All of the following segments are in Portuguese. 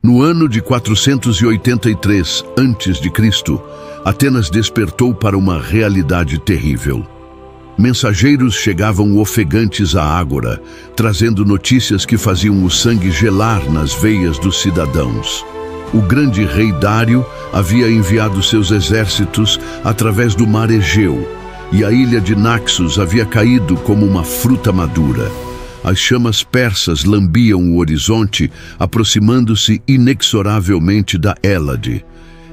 No ano de 483 a.C., Atenas despertou para uma realidade terrível. Mensageiros chegavam ofegantes à ágora, trazendo notícias que faziam o sangue gelar nas veias dos cidadãos. O grande rei Dário havia enviado seus exércitos através do mar Egeu, e a ilha de Naxos havia caído como uma fruta madura. As chamas persas lambiam o horizonte, aproximando-se inexoravelmente da Hélade.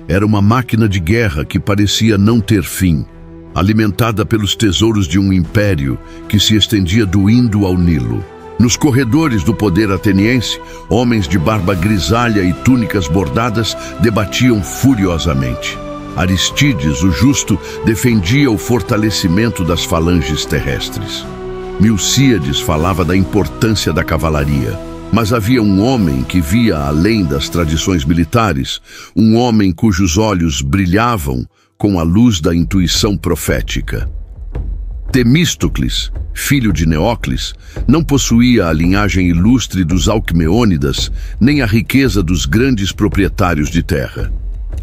Era uma máquina de guerra que parecia não ter fim, alimentada pelos tesouros de um império que se estendia do Indo ao Nilo. Nos corredores do poder ateniense, homens de barba grisalha e túnicas bordadas debatiam furiosamente. Aristides, o justo, defendia o fortalecimento das falanges terrestres. Milcíades falava da importância da cavalaria. Mas havia um homem que via além das tradições militares, um homem cujos olhos brilhavam com a luz da intuição profética. Temístocles, filho de Neóclis, não possuía a linhagem ilustre dos Alcmeônidas, nem a riqueza dos grandes proprietários de terra.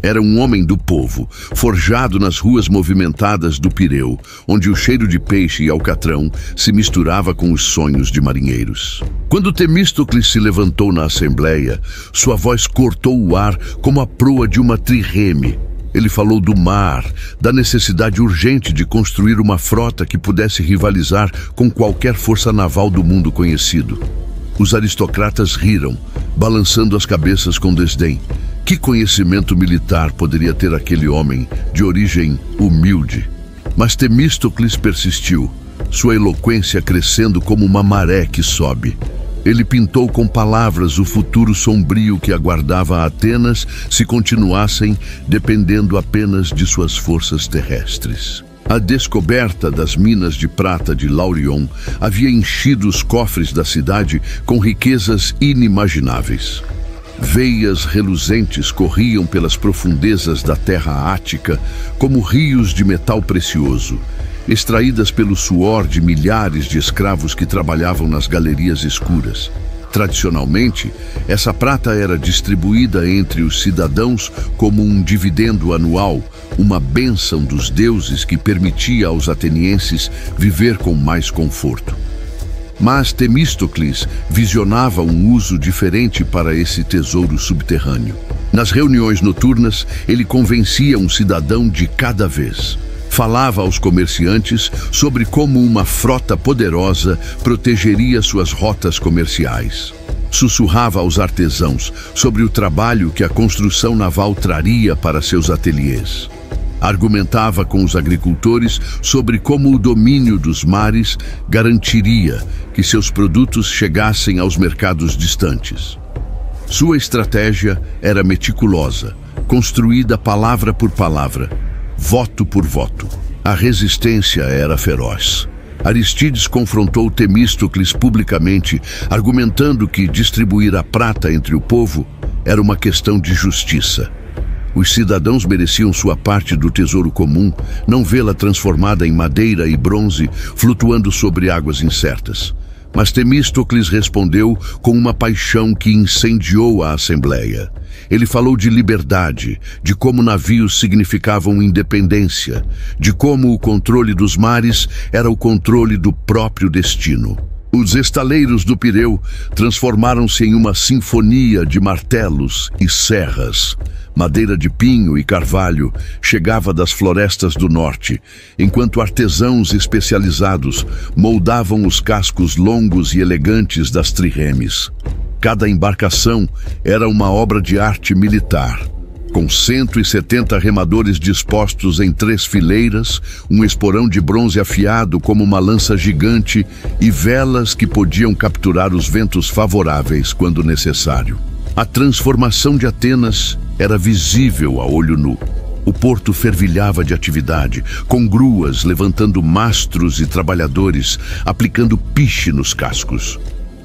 Era um homem do povo, forjado nas ruas movimentadas do Pireu, onde o cheiro de peixe e alcatrão se misturava com os sonhos de marinheiros. Quando Temístocles se levantou na assembleia, sua voz cortou o ar como a proa de uma trireme. Ele falou do mar, da necessidade urgente de construir uma frota que pudesse rivalizar com qualquer força naval do mundo conhecido. Os aristocratas riram, balançando as cabeças com desdém. Que conhecimento militar poderia ter aquele homem de origem humilde? Mas Temístocles persistiu, sua eloquência crescendo como uma maré que sobe. Ele pintou com palavras o futuro sombrio que aguardava Atenas se continuassem dependendo apenas de suas forças terrestres. A descoberta das minas de prata de Laurion havia enchido os cofres da cidade com riquezas inimagináveis. Veias reluzentes corriam pelas profundezas da terra ática como rios de metal precioso, extraídas pelo suor de milhares de escravos que trabalhavam nas galerias escuras. Tradicionalmente, essa prata era distribuída entre os cidadãos como um dividendo anual, uma bênção dos deuses que permitia aos atenienses viver com mais conforto. Mas Temístocles visionava um uso diferente para esse tesouro subterrâneo. Nas reuniões noturnas, ele convencia um cidadão de cada vez. Falava aos comerciantes sobre como uma frota poderosa protegeria suas rotas comerciais. Sussurrava aos artesãos sobre o trabalho que a construção naval traria para seus ateliês. Argumentava com os agricultores sobre como o domínio dos mares garantiria que seus produtos chegassem aos mercados distantes. Sua estratégia era meticulosa, construída palavra por palavra, voto por voto. A resistência era feroz. Aristides confrontou Temístocles publicamente, argumentando que distribuir a prata entre o povo era uma questão de justiça. Os cidadãos mereciam sua parte do tesouro comum, não vê-la transformada em madeira e bronze, flutuando sobre águas incertas. Mas Temístocles respondeu com uma paixão que incendiou a assembleia. Ele falou de liberdade, de como navios significavam independência, de como o controle dos mares era o controle do próprio destino. Os estaleiros do Pireu transformaram-se em uma sinfonia de martelos e serras. Madeira de pinho e carvalho chegava das florestas do norte, enquanto artesãos especializados moldavam os cascos longos e elegantes das triremes. Cada embarcação era uma obra de arte militar, com 170 remadores dispostos em 3 fileiras, um esporão de bronze afiado como uma lança gigante e velas que podiam capturar os ventos favoráveis quando necessário. A transformação de Atenas era visível a olho nu. O porto fervilhava de atividade, com gruas levantando mastros e trabalhadores aplicando piche nos cascos.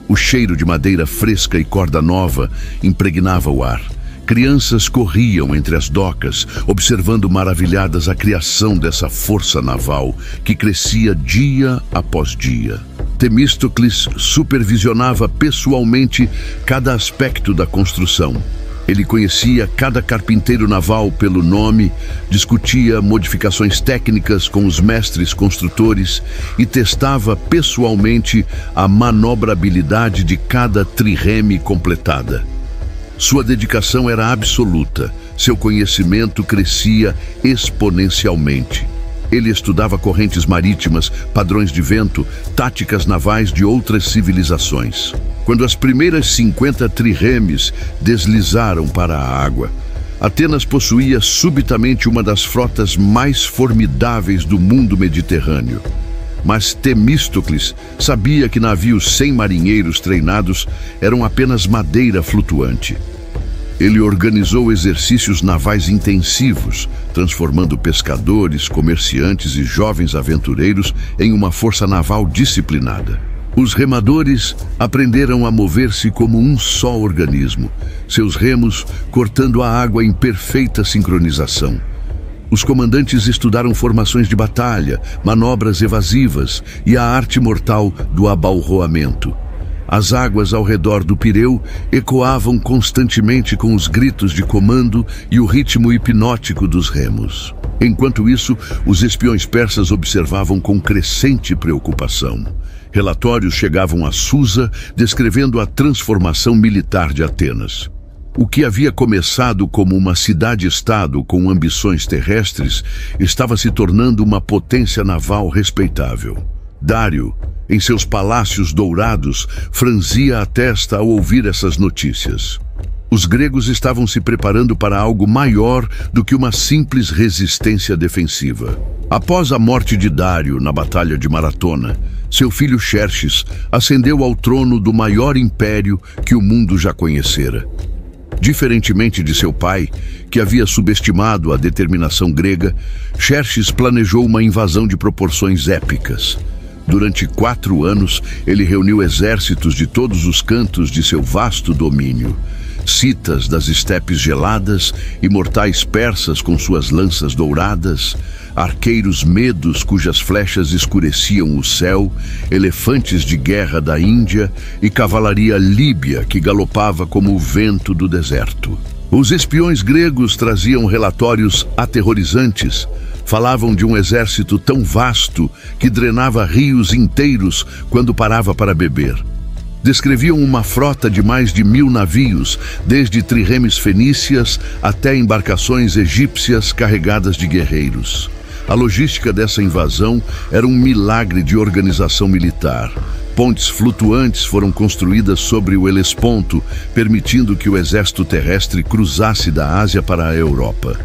O cheiro de madeira fresca e corda nova impregnava o ar. Crianças corriam entre as docas, observando maravilhadas a criação dessa força naval que crescia dia após dia. Temístocles supervisionava pessoalmente cada aspecto da construção. Ele conhecia cada carpinteiro naval pelo nome, discutia modificações técnicas com os mestres construtores e testava pessoalmente a manobrabilidade de cada trireme completada. Sua dedicação era absoluta, seu conhecimento crescia exponencialmente. Ele estudava correntes marítimas, padrões de vento, táticas navais de outras civilizações. Quando as primeiras 50 triremes deslizaram para a água, Atenas possuía subitamente uma das frotas mais formidáveis do mundo mediterrâneo. Mas Temístocles sabia que navios sem marinheiros treinados eram apenas madeira flutuante. Ele organizou exercícios navais intensivos, transformando pescadores, comerciantes e jovens aventureiros em uma força naval disciplinada. Os remadores aprenderam a mover-se como um só organismo, seus remos cortando a água em perfeita sincronização. Os comandantes estudaram formações de batalha, manobras evasivas e a arte mortal do abalroamento. As águas ao redor do Pireu ecoavam constantemente com os gritos de comando e o ritmo hipnótico dos remos. Enquanto isso, os espiões persas observavam com crescente preocupação. Relatórios chegavam a Susa descrevendo a transformação militar de Atenas. O que havia começado como uma cidade-estado com ambições terrestres estava se tornando uma potência naval respeitável. Dário, em seus palácios dourados, franzia a testa ao ouvir essas notícias. Os gregos estavam se preparando para algo maior do que uma simples resistência defensiva. Após a morte de Dário na Batalha de Maratona, seu filho Xerxes ascendeu ao trono do maior império que o mundo já conhecera. Diferentemente de seu pai, que havia subestimado a determinação grega, Xerxes planejou uma invasão de proporções épicas. Durante 4 anos, ele reuniu exércitos de todos os cantos de seu vasto domínio. Citas das estepes geladas, imortais persas com suas lanças douradas, arqueiros medos cujas flechas escureciam o céu, elefantes de guerra da Índia e cavalaria líbia que galopava como o vento do deserto. Os espiões gregos traziam relatórios aterrorizantes. Falavam de um exército tão vasto que drenava rios inteiros quando parava para beber. Descreviam uma frota de mais de 1000 navios, desde triremes fenícias até embarcações egípcias carregadas de guerreiros. A logística dessa invasão era um milagre de organização militar. Pontes flutuantes foram construídas sobre o Helesponto, permitindo que o exército terrestre cruzasse da Ásia para a Europa.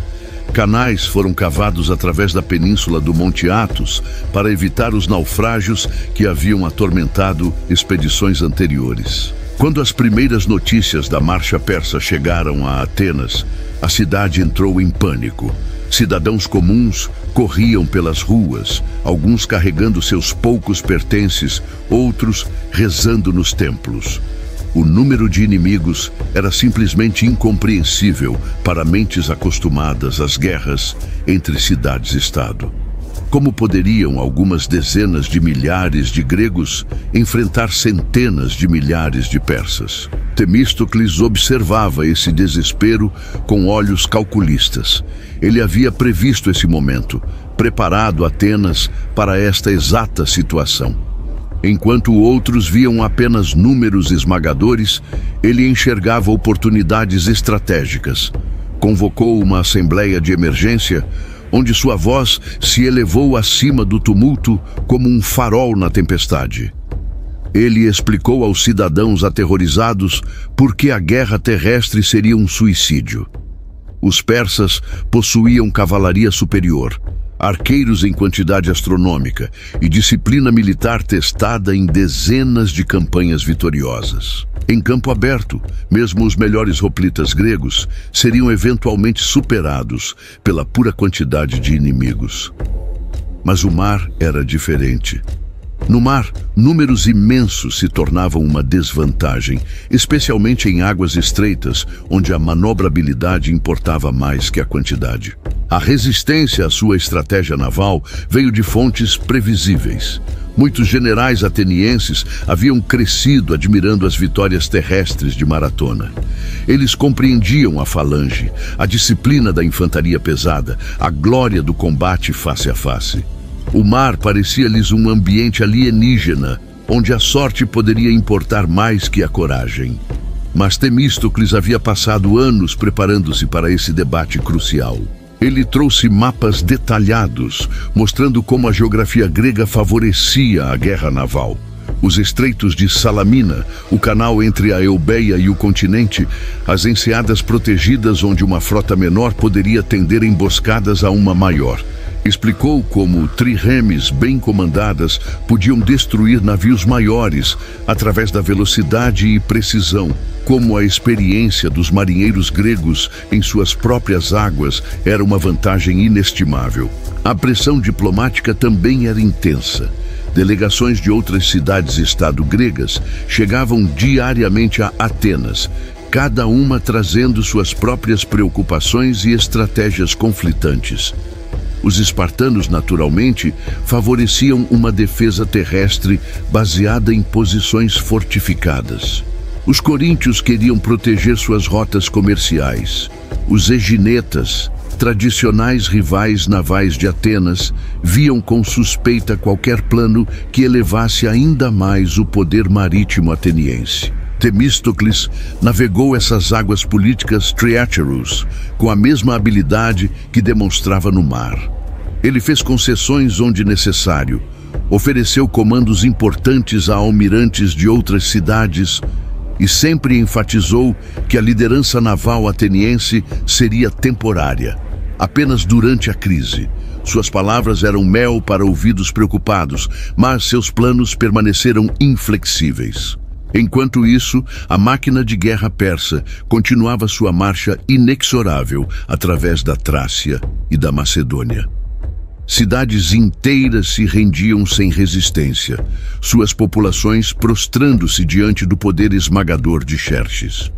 Canais foram cavados através da península do Monte Athos para evitar os naufrágios que haviam atormentado expedições anteriores. Quando as primeiras notícias da marcha persa chegaram a Atenas, a cidade entrou em pânico. Cidadãos comuns corriam pelas ruas, alguns carregando seus poucos pertences, outros rezando nos templos. O número de inimigos era simplesmente incompreensível para mentes acostumadas às guerras entre cidades-estado. Como poderiam algumas dezenas de milhares de gregos enfrentar centenas de milhares de persas? Temístocles observava esse desespero com olhos calculistas. Ele havia previsto esse momento, preparado Atenas para esta exata situação. Enquanto outros viam apenas números esmagadores, ele enxergava oportunidades estratégicas. Convocou uma assembleia de emergência, onde sua voz se elevou acima do tumulto como um farol na tempestade. Ele explicou aos cidadãos aterrorizados por que a guerra terrestre seria um suicídio. Os persas possuíam cavalaria superior, arqueiros em quantidade astronômica e disciplina militar testada em dezenas de campanhas vitoriosas. Em campo aberto, mesmo os melhores hoplitas gregos seriam eventualmente superados pela pura quantidade de inimigos. Mas o mar era diferente. No mar, números imensos se tornavam uma desvantagem, especialmente em águas estreitas, onde a manobrabilidade importava mais que a quantidade. A resistência à sua estratégia naval veio de fontes previsíveis. Muitos generais atenienses haviam crescido admirando as vitórias terrestres de Maratona. Eles compreendiam a falange, a disciplina da infantaria pesada, a glória do combate face a face. O mar parecia-lhes um ambiente alienígena, onde a sorte poderia importar mais que a coragem. Mas Temístocles havia passado anos preparando-se para esse debate crucial. Ele trouxe mapas detalhados, mostrando como a geografia grega favorecia a guerra naval. Os estreitos de Salamina, o canal entre a Eubeia e o continente, as enseadas protegidas onde uma frota menor poderia tender emboscadas a uma maior. Explicou como trirremes bem comandadas podiam destruir navios maiores através da velocidade e precisão, como a experiência dos marinheiros gregos em suas próprias águas era uma vantagem inestimável. A pressão diplomática também era intensa. Delegações de outras cidades-estado gregas chegavam diariamente a Atenas, cada uma trazendo suas próprias preocupações e estratégias conflitantes. Os espartanos, naturalmente, favoreciam uma defesa terrestre baseada em posições fortificadas. Os coríntios queriam proteger suas rotas comerciais. Os eginetas, tradicionais rivais navais de Atenas, viam com suspeita qualquer plano que elevasse ainda mais o poder marítimo ateniense. Temístocles navegou essas águas políticas triéteros com a mesma habilidade que demonstrava no mar. Ele fez concessões onde necessário, ofereceu comandos importantes a almirantes de outras cidades e sempre enfatizou que a liderança naval ateniense seria temporária, apenas durante a crise. Suas palavras eram mel para ouvidos preocupados, mas seus planos permaneceram inflexíveis. Enquanto isso, a máquina de guerra persa continuava sua marcha inexorável através da Trácia e da Macedônia. Cidades inteiras se rendiam sem resistência, suas populações prostrando-se diante do poder esmagador de Xerxes.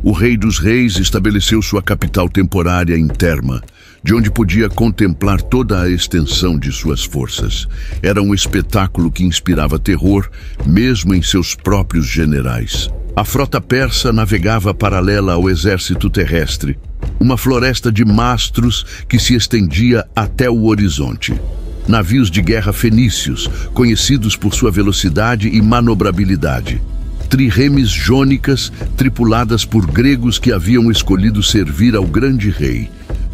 O rei dos reis estabeleceu sua capital temporária em Terma, de onde podia contemplar toda a extensão de suas forças. Era um espetáculo que inspirava terror, mesmo em seus próprios generais. A frota persa navegava paralela ao exército terrestre, uma floresta de mastros que se estendia até o horizonte. Navios de guerra fenícios, conhecidos por sua velocidade e manobrabilidade. Trirremes jônicas, tripuladas por gregos que haviam escolhido servir ao grande rei.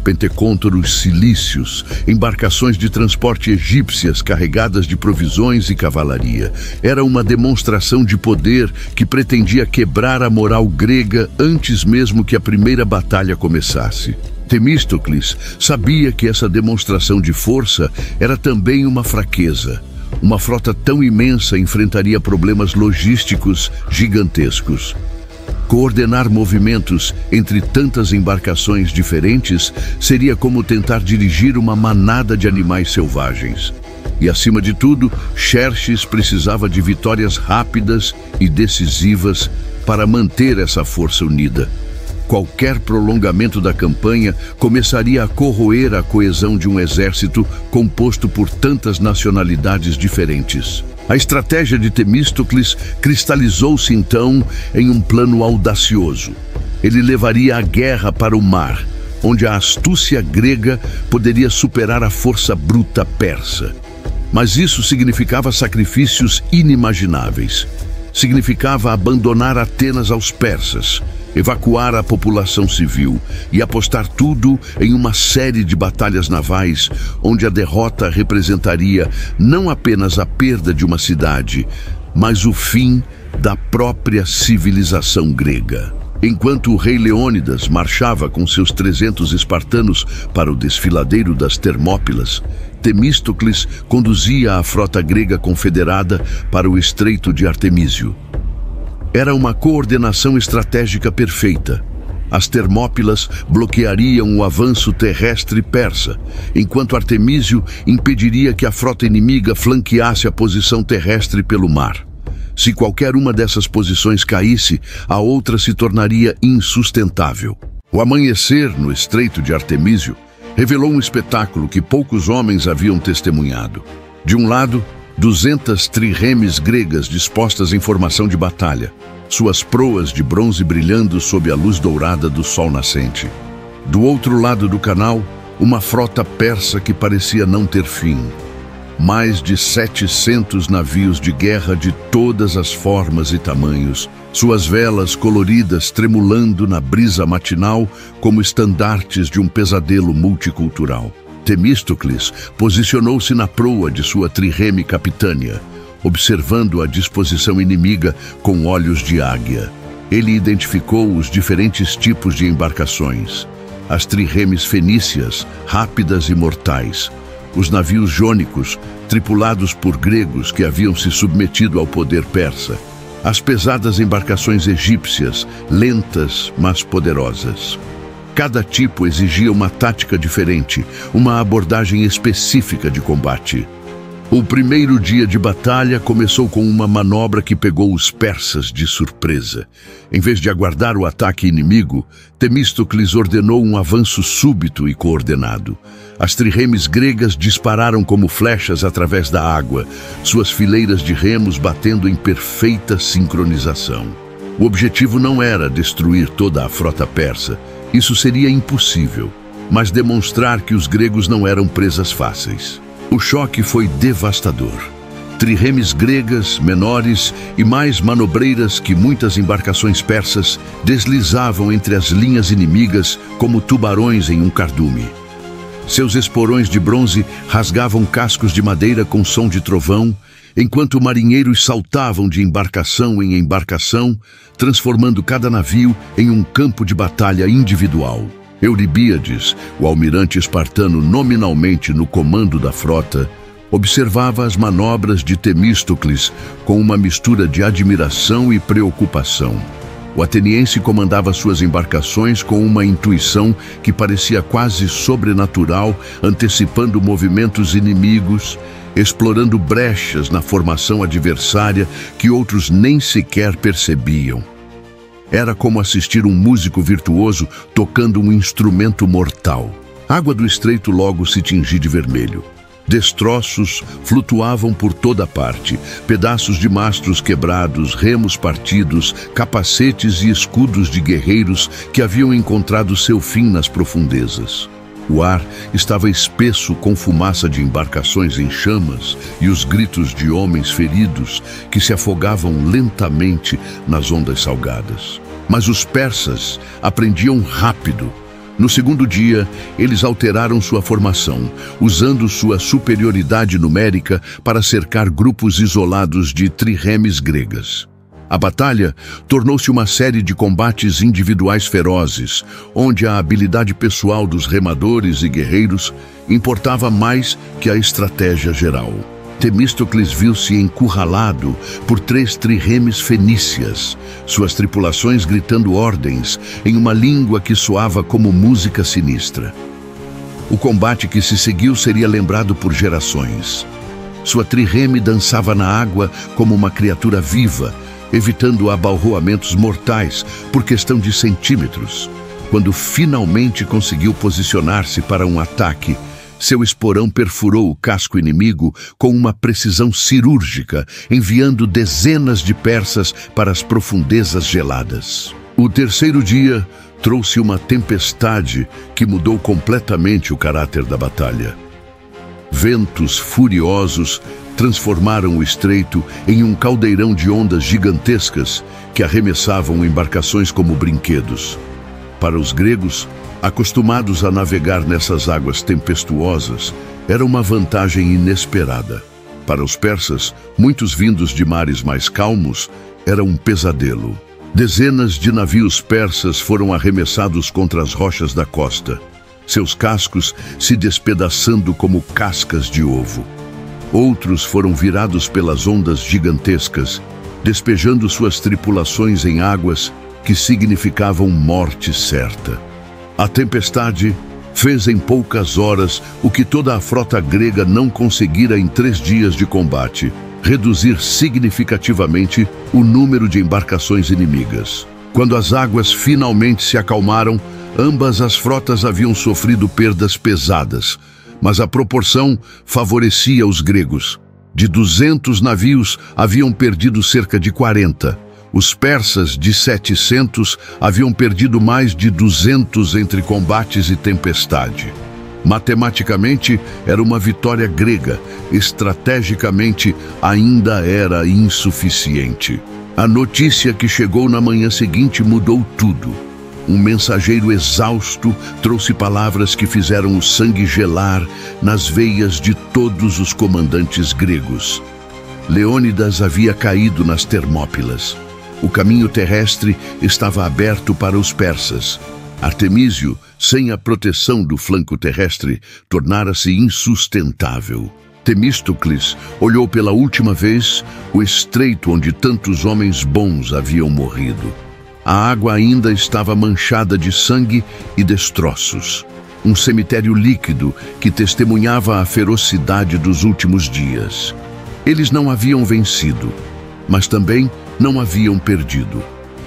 Pentecôntoros cilícios, embarcações de transporte egípcias carregadas de provisões e cavalaria. Era uma demonstração de poder que pretendia quebrar a moral grega antes mesmo que a primeira batalha começasse. Temístocles sabia que essa demonstração de força era também uma fraqueza. Uma frota tão imensa enfrentaria problemas logísticos gigantescos. Coordenar movimentos entre tantas embarcações diferentes seria como tentar dirigir uma manada de animais selvagens. E, acima de tudo, Xerxes precisava de vitórias rápidas e decisivas para manter essa força unida. Qualquer prolongamento da campanha começaria a corroer a coesão de um exército composto por tantas nacionalidades diferentes. A estratégia de Temístocles cristalizou-se então em um plano audacioso. Ele levaria a guerra para o mar, onde a astúcia grega poderia superar a força bruta persa. Mas isso significava sacrifícios inimagináveis. Significava abandonar Atenas aos persas, evacuar a população civil e apostar tudo em uma série de batalhas navais, onde a derrota representaria não apenas a perda de uma cidade, mas o fim da própria civilização grega. Enquanto o rei Leônidas marchava com seus 300 espartanos para o desfiladeiro das Termópilas, Temístocles conduzia a frota grega confederada para o Estreito de Artemísio. Era uma coordenação estratégica perfeita. As Termópilas bloqueariam o avanço terrestre persa, enquanto Artemísio impediria que a frota inimiga flanqueasse a posição terrestre pelo mar. Se qualquer uma dessas posições caísse, a outra se tornaria insustentável. O amanhecer no Estreito de Artemísio revelou um espetáculo que poucos homens haviam testemunhado. De um lado, 200 trirremes gregas dispostas em formação de batalha, suas proas de bronze brilhando sob a luz dourada do sol nascente. Do outro lado do canal, uma frota persa que parecia não ter fim. Mais de 700 navios de guerra de todas as formas e tamanhos, suas velas coloridas tremulando na brisa matinal como estandartes de um pesadelo multicultural. Temístocles posicionou-se na proa de sua trireme capitânia, observando a disposição inimiga com olhos de águia. Ele identificou os diferentes tipos de embarcações: as trirremes fenícias, rápidas e mortais; os navios jônicos, tripulados por gregos que haviam se submetido ao poder persa; as pesadas embarcações egípcias, lentas, mas poderosas. Cada tipo exigia uma tática diferente, uma abordagem específica de combate. O primeiro dia de batalha começou com uma manobra que pegou os persas de surpresa. Em vez de aguardar o ataque inimigo, Temístocles ordenou um avanço súbito e coordenado. As trirremes gregas dispararam como flechas através da água, suas fileiras de remos batendo em perfeita sincronização. O objetivo não era destruir toda a frota persa, isso seria impossível, mas demonstrar que os gregos não eram presas fáceis. O choque foi devastador. Trirremes gregas, menores e mais manobreiras que muitas embarcações persas, deslizavam entre as linhas inimigas como tubarões em um cardume. Seus esporões de bronze rasgavam cascos de madeira com som de trovão, enquanto marinheiros saltavam de embarcação em embarcação, transformando cada navio em um campo de batalha individual. Euribíades, o almirante espartano nominalmente no comando da frota, observava as manobras de Temístocles com uma mistura de admiração e preocupação. O ateniense comandava suas embarcações com uma intuição que parecia quase sobrenatural, antecipando movimentos inimigos, explorando brechas na formação adversária que outros nem sequer percebiam. Era como assistir um músico virtuoso tocando um instrumento mortal. A água do estreito logo se tingiu de vermelho. Destroços flutuavam por toda parte, pedaços de mastros quebrados, remos partidos, capacetes e escudos de guerreiros que haviam encontrado seu fim nas profundezas. O ar estava espesso com fumaça de embarcações em chamas e os gritos de homens feridos que se afogavam lentamente nas ondas salgadas. Mas os persas aprendiam rápido. No segundo dia, eles alteraram sua formação, usando sua superioridade numérica para cercar grupos isolados de trirremes gregas. A batalha tornou-se uma série de combates individuais ferozes, onde a habilidade pessoal dos remadores e guerreiros importava mais que a estratégia geral. Temístocles viu-se encurralado por 3 trirremes fenícias, suas tripulações gritando ordens em uma língua que soava como música sinistra. O combate que se seguiu seria lembrado por gerações. Sua trirreme dançava na água como uma criatura viva, evitando abalroamentos mortais por questão de centímetros. Quando finalmente conseguiu posicionar-se para um ataque, seu esporão perfurou o casco inimigo com uma precisão cirúrgica, enviando dezenas de persas para as profundezas geladas. O terceiro dia trouxe uma tempestade que mudou completamente o caráter da batalha. Ventos furiosos transformaram o estreito em um caldeirão de ondas gigantescas que arremessavam embarcações como brinquedos. Para os gregos, acostumados a navegar nessas águas tempestuosas, era uma vantagem inesperada. Para os persas, muitos vindos de mares mais calmos, era um pesadelo. Dezenas de navios persas foram arremessados contra as rochas da costa, seus cascos se despedaçando como cascas de ovo. Outros foram virados pelas ondas gigantescas, despejando suas tripulações em águas que significavam morte certa. A tempestade fez em poucas horas o que toda a frota grega não conseguira em 3 dias de combate: reduzir significativamente o número de embarcações inimigas. Quando as águas finalmente se acalmaram, ambas as frotas haviam sofrido perdas pesadas, mas a proporção favorecia os gregos. De 200 navios, haviam perdido cerca de 40. Os persas, de 700, haviam perdido mais de 200 entre combates e tempestade. Matematicamente, era uma vitória grega. Estrategicamente, ainda era insuficiente. A notícia que chegou na manhã seguinte mudou tudo. Um mensageiro exausto trouxe palavras que fizeram o sangue gelar nas veias de todos os comandantes gregos. Leônidas havia caído nas Termópilas. O caminho terrestre estava aberto para os persas. Artemísio, sem a proteção do flanco terrestre, tornara-se insustentável. Temístocles olhou pela última vez o estreito onde tantos homens bons haviam morrido. A água ainda estava manchada de sangue e destroços. Um cemitério líquido que testemunhava a ferocidade dos últimos dias. Eles não haviam vencido, mas também não haviam perdido.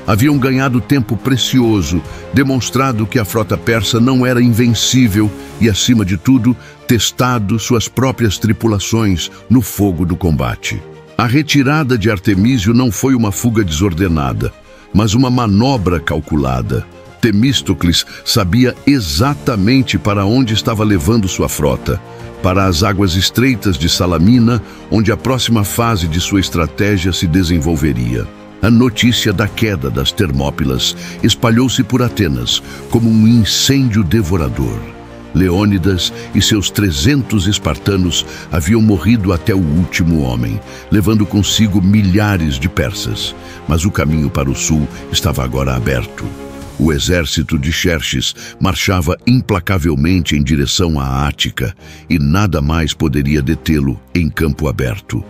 Haviam ganhado tempo precioso, demonstrado que a frota persa não era invencível e, acima de tudo, testado suas próprias tripulações no fogo do combate. A retirada de Artemísio não foi uma fuga desordenada, mas uma manobra calculada. Temístocles sabia exatamente para onde estava levando sua frota, para as águas estreitas de Salamina, onde a próxima fase de sua estratégia se desenvolveria. A notícia da queda das Termópilas espalhou-se por Atenas como um incêndio devorador. Leônidas e seus 300 espartanos haviam morrido até o último homem, levando consigo milhares de persas. Mas o caminho para o sul estava agora aberto. O exército de Xerxes marchava implacavelmente em direção à Ática, e nada mais poderia detê-lo em campo aberto.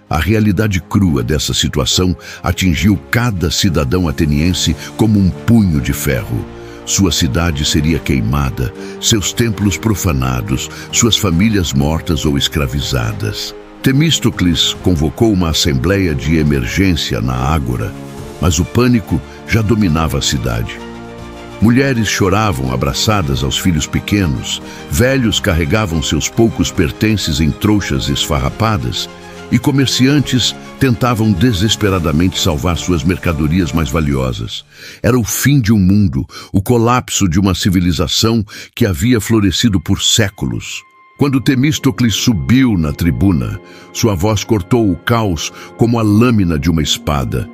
A realidade crua dessa situação atingiu cada cidadão ateniense como um punho de ferro. Sua cidade seria queimada, seus templos profanados, suas famílias mortas ou escravizadas. Temístocles convocou uma assembleia de emergência na Ágora, mas o pânico já dominava a cidade. Mulheres choravam abraçadas aos filhos pequenos, velhos carregavam seus poucos pertences em trouxas esfarrapadas, e comerciantes tentavam desesperadamente salvar suas mercadorias mais valiosas. Era o fim de um mundo, o colapso de uma civilização que havia florescido por séculos. Quando Temístocles subiu na tribuna, sua voz cortou o caos como a lâmina de uma espada.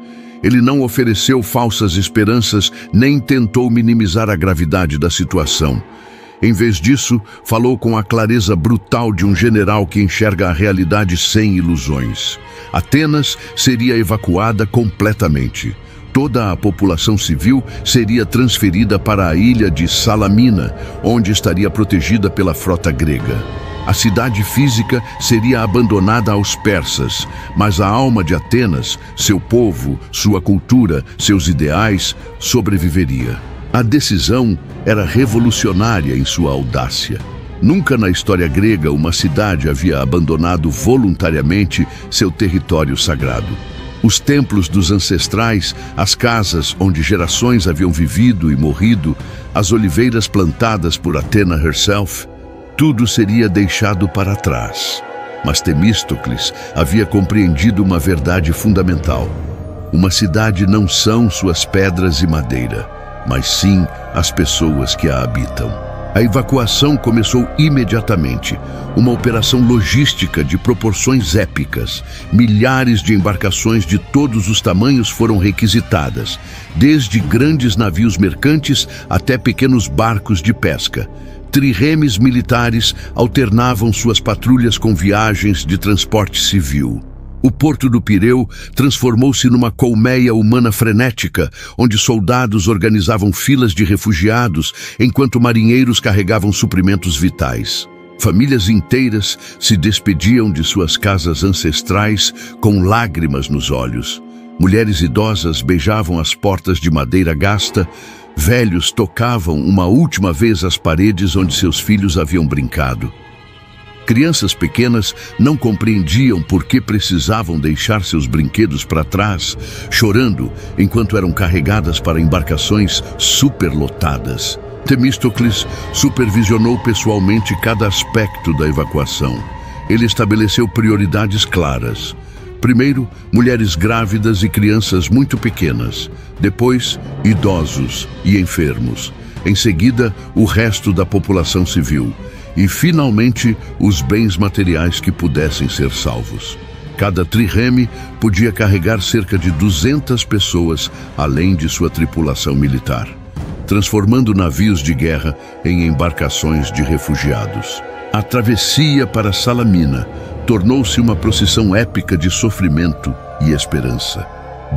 Ele não ofereceu falsas esperanças nem tentou minimizar a gravidade da situação. Em vez disso, falou com a clareza brutal de um general que enxerga a realidade sem ilusões. Atenas seria evacuada completamente. Toda a população civil seria transferida para a ilha de Salamina, onde estaria protegida pela frota grega. A cidade física seria abandonada aos persas, mas a alma de Atenas, seu povo, sua cultura, seus ideais, sobreviveria. A decisão era revolucionária em sua audácia. Nunca na história grega uma cidade havia abandonado voluntariamente seu território sagrado. Os templos dos ancestrais, as casas onde gerações haviam vivido e morrido, as oliveiras plantadas por Athena herself, tudo seria deixado para trás. Mas Temístocles havia compreendido uma verdade fundamental. Uma cidade não são suas pedras e madeira, mas sim as pessoas que a habitam. A evacuação começou imediatamente, uma operação logística de proporções épicas. Milhares de embarcações de todos os tamanhos foram requisitadas, desde grandes navios mercantes até pequenos barcos de pesca. Triremes militares alternavam suas patrulhas com viagens de transporte civil. O porto do Pireu transformou-se numa colmeia humana frenética, onde soldados organizavam filas de refugiados, enquanto marinheiros carregavam suprimentos vitais. Famílias inteiras se despediam de suas casas ancestrais com lágrimas nos olhos. Mulheres idosas beijavam as portas de madeira gasta, velhos tocavam uma última vez as paredes onde seus filhos haviam brincado. Crianças pequenas não compreendiam por que precisavam deixar seus brinquedos para trás, chorando enquanto eram carregadas para embarcações superlotadas. Temístocles supervisionou pessoalmente cada aspecto da evacuação. ele estabeleceu prioridades claras. Primeiro, mulheres grávidas e crianças muito pequenas. Depois, idosos e enfermos. Em seguida, o resto da população civil. E, finalmente, os bens materiais que pudessem ser salvos. Cada trireme podia carregar cerca de 200 pessoas, além de sua tripulação militar, transformando navios de guerra em embarcações de refugiados. A travessia para Salamina tornou-se uma procissão épica de sofrimento e esperança.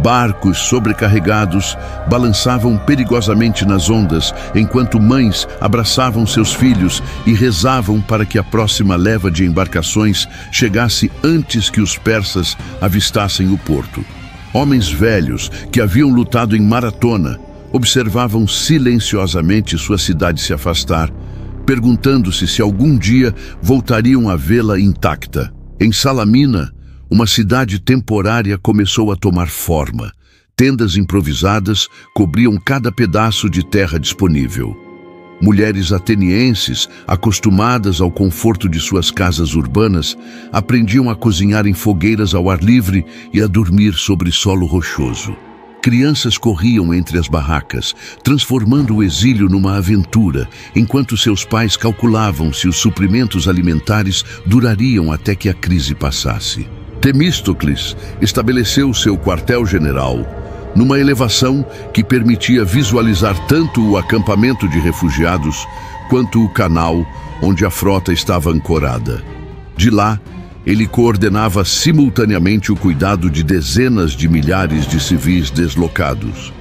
Barcos sobrecarregados balançavam perigosamente nas ondas, enquanto mães abraçavam seus filhos e rezavam para que a próxima leva de embarcações chegasse antes que os persas avistassem o porto. Homens velhos que haviam lutado em maratona observavam silenciosamente sua cidade se afastar, perguntando-se se algum dia voltariam a vê-la intacta. Em Salamina, uma cidade temporária começou a tomar forma. Tendas improvisadas cobriam cada pedaço de terra disponível. Mulheres atenienses, acostumadas ao conforto de suas casas urbanas, aprendiam a cozinhar em fogueiras ao ar livre e a dormir sobre solo rochoso. Crianças corriam entre as barracas, transformando o exílio numa aventura, enquanto seus pais calculavam se os suprimentos alimentares durariam até que a crise passasse. Temístocles estabeleceu seu quartel-general numa elevação que permitia visualizar tanto o acampamento de refugiados quanto o canal onde a frota estava ancorada. De lá, ele coordenava simultaneamente o cuidado de dezenas de milhares de civis deslocados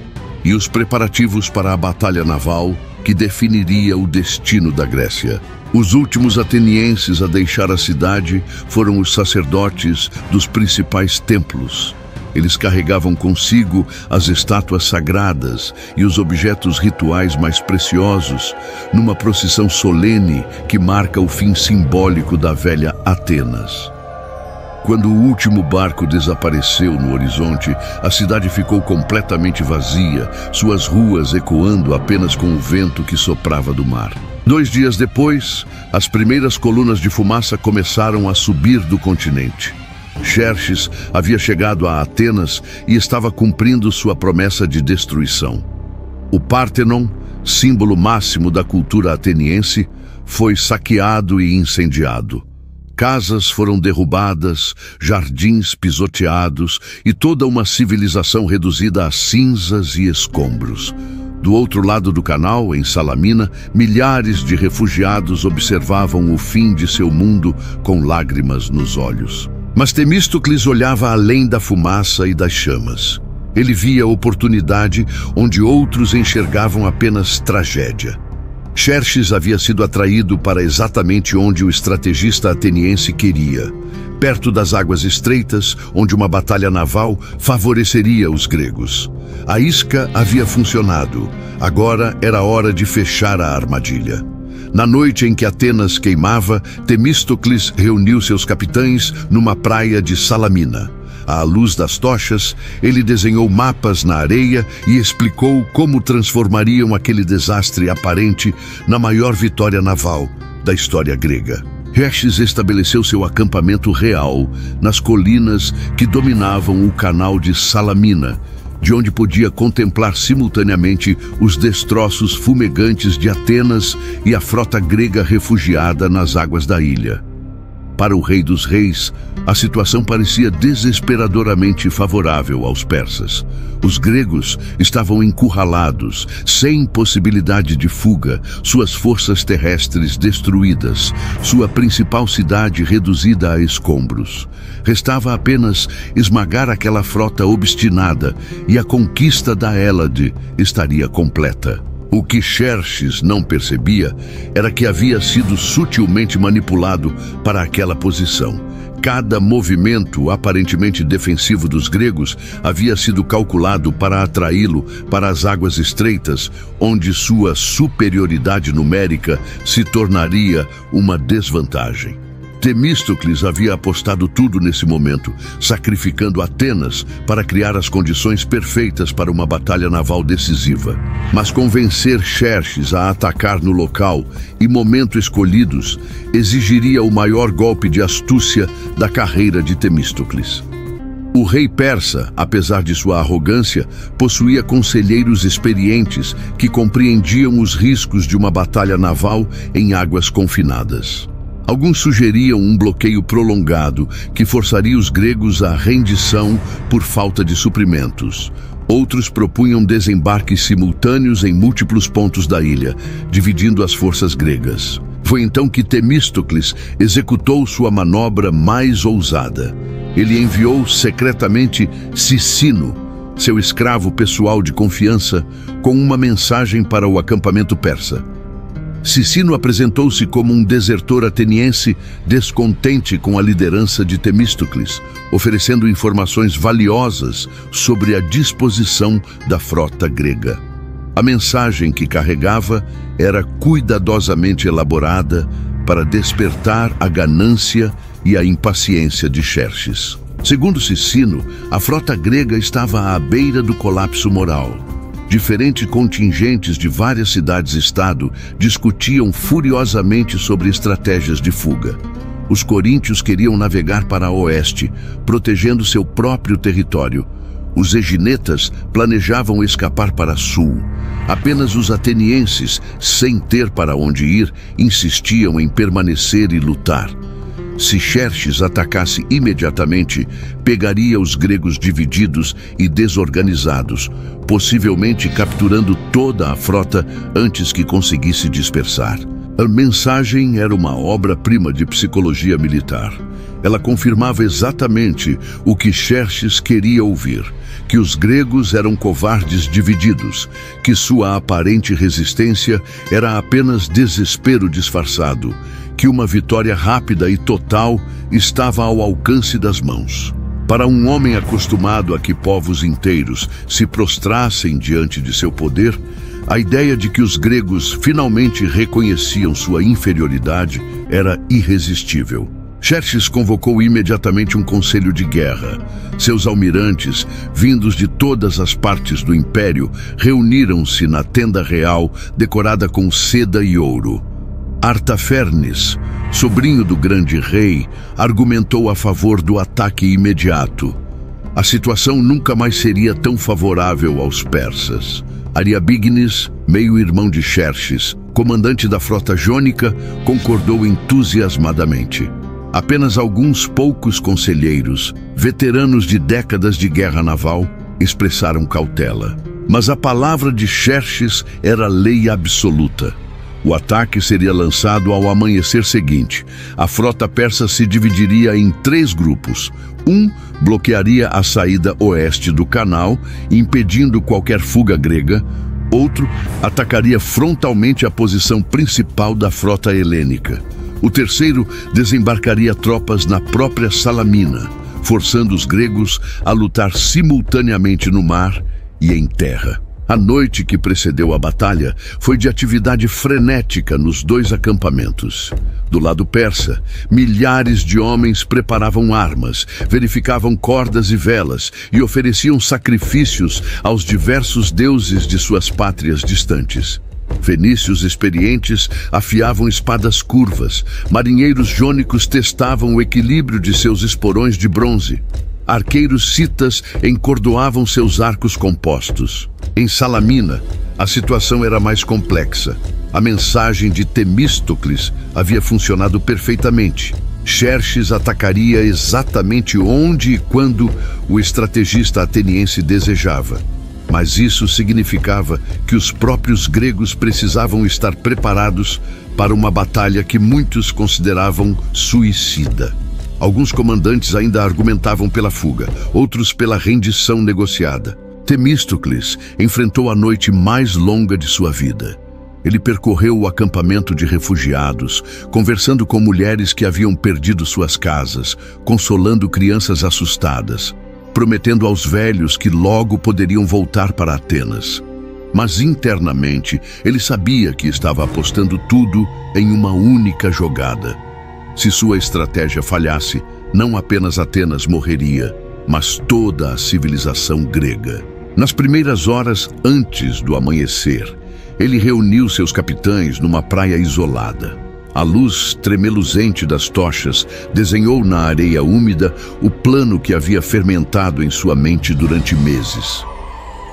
e os preparativos para a batalha naval que definiria o destino da Grécia. Os últimos atenienses a deixar a cidade foram os sacerdotes dos principais templos. Eles carregavam consigo as estátuas sagradas e os objetos rituais mais preciosos, numa procissão solene que marca o fim simbólico da velha Atenas. Quando o último barco desapareceu no horizonte, a cidade ficou completamente vazia, suas ruas ecoando apenas com o vento que soprava do mar. 2 dias depois, as primeiras colunas de fumaça começaram a subir do continente. Xerxes havia chegado a Atenas e estava cumprindo sua promessa de destruição. O Pártenon, símbolo máximo da cultura ateniense, foi saqueado e incendiado. Casas foram derrubadas, jardins pisoteados e toda uma civilização reduzida a cinzas e escombros. Do outro lado do canal, em Salamina, milhares de refugiados observavam o fim de seu mundo com lágrimas nos olhos. Mas Temístocles olhava além da fumaça e das chamas. Ele via oportunidade onde outros enxergavam apenas tragédia. Xerxes havia sido atraído para exatamente onde o estrategista ateniense queria, perto das águas estreitas, onde uma batalha naval favoreceria os gregos. A isca havia funcionado. Agora era hora de fechar a armadilha. Na noite em que Atenas queimava, Temístocles reuniu seus capitães numa praia de Salamina. À luz das tochas, ele desenhou mapas na areia e explicou como transformariam aquele desastre aparente na maior vitória naval da história grega. Xerxes estabeleceu seu acampamento real nas colinas que dominavam o canal de Salamina, de onde podia contemplar simultaneamente os destroços fumegantes de Atenas e a frota grega refugiada nas águas da ilha. Para o rei dos reis, a situação parecia desesperadoramente favorável aos persas. Os gregos estavam encurralados, sem possibilidade de fuga, suas forças terrestres destruídas, sua principal cidade reduzida a escombros. Restava apenas esmagar aquela frota obstinada e a conquista da Hélade estaria completa. O que Xerxes não percebia era que havia sido sutilmente manipulado para aquela posição. Cada movimento aparentemente defensivo dos gregos havia sido calculado para atraí-lo para as águas estreitas, onde sua superioridade numérica se tornaria uma desvantagem. Temístocles havia apostado tudo nesse momento, sacrificando Atenas para criar as condições perfeitas para uma batalha naval decisiva. Mas convencer Xerxes a atacar no local e momento escolhidos exigiria o maior golpe de astúcia da carreira de Temístocles. O rei persa, apesar de sua arrogância, possuía conselheiros experientes que compreendiam os riscos de uma batalha naval em águas confinadas. Alguns sugeriam um bloqueio prolongado que forçaria os gregos à rendição por falta de suprimentos. Outros propunham desembarques simultâneos em múltiplos pontos da ilha, dividindo as forças gregas. Foi então que Temístocles executou sua manobra mais ousada. Ele enviou secretamente Sicino, seu escravo pessoal de confiança, com uma mensagem para o acampamento persa. Sicino apresentou-se como um desertor ateniense descontente com a liderança de Temístocles, oferecendo informações valiosas sobre a disposição da frota grega. A mensagem que carregava era cuidadosamente elaborada para despertar a ganância e a impaciência de Xerxes. Segundo Sicino, a frota grega estava à beira do colapso moral. Diferentes contingentes de várias cidades-estado discutiam furiosamente sobre estratégias de fuga. Os coríntios queriam navegar para oeste, protegendo seu próprio território. Os eginetas planejavam escapar para sul. Apenas os atenienses, sem ter para onde ir, insistiam em permanecer e lutar. Se Xerxes atacasse imediatamente, pegaria os gregos divididos e desorganizados, possivelmente capturando toda a frota antes que conseguisse dispersar. A mensagem era uma obra-prima de psicologia militar. Ela confirmava exatamente o que Xerxes queria ouvir: que os gregos eram covardes divididos, que sua aparente resistência era apenas desespero disfarçado, que uma vitória rápida e total estava ao alcance das mãos. Para um homem acostumado a que povos inteiros se prostrassem diante de seu poder, a ideia de que os gregos finalmente reconheciam sua inferioridade era irresistível. Xerxes convocou imediatamente um conselho de guerra. Seus almirantes, vindos de todas as partes do império, reuniram-se na tenda real, decorada com seda e ouro. Artafernes, sobrinho do grande rei, argumentou a favor do ataque imediato. A situação nunca mais seria tão favorável aos persas. Ariabignes, meio-irmão de Xerxes, comandante da frota jônica, concordou entusiasmadamente. Apenas alguns poucos conselheiros, veteranos de décadas de guerra naval, expressaram cautela. Mas a palavra de Xerxes era lei absoluta. O ataque seria lançado ao amanhecer seguinte. A frota persa se dividiria em 3 grupos. Um bloquearia a saída oeste do canal, impedindo qualquer fuga grega. Outro atacaria frontalmente a posição principal da frota helênica. O terceiro desembarcaria tropas na própria Salamina, forçando os gregos a lutar simultaneamente no mar e em terra. A noite que precedeu a batalha foi de atividade frenética nos 2 acampamentos. Do lado persa, milhares de homens preparavam armas, verificavam cordas e velas e ofereciam sacrifícios aos diversos deuses de suas pátrias distantes. Fenícios experientes afiavam espadas curvas, marinheiros jônicos testavam o equilíbrio de seus esporões de bronze. Arqueiros citas encordoavam seus arcos compostos. Em Salamina, a situação era mais complexa. A mensagem de Temístocles havia funcionado perfeitamente. Xerxes atacaria exatamente onde e quando o estrategista ateniense desejava. Mas isso significava que os próprios gregos precisavam estar preparados para uma batalha que muitos consideravam suicida. Alguns comandantes ainda argumentavam pela fuga, outros pela rendição negociada. Temístocles enfrentou a noite mais longa de sua vida. Ele percorreu o acampamento de refugiados, conversando com mulheres que haviam perdido suas casas, consolando crianças assustadas, prometendo aos velhos que logo poderiam voltar para Atenas. Mas internamente, ele sabia que estava apostando tudo em uma única jogada. Se sua estratégia falhasse, não apenas Atenas morreria, mas toda a civilização grega. Nas primeiras horas antes do amanhecer, ele reuniu seus capitães numa praia isolada. A luz tremeluzente das tochas desenhou na areia úmida o plano que havia fermentado em sua mente durante meses.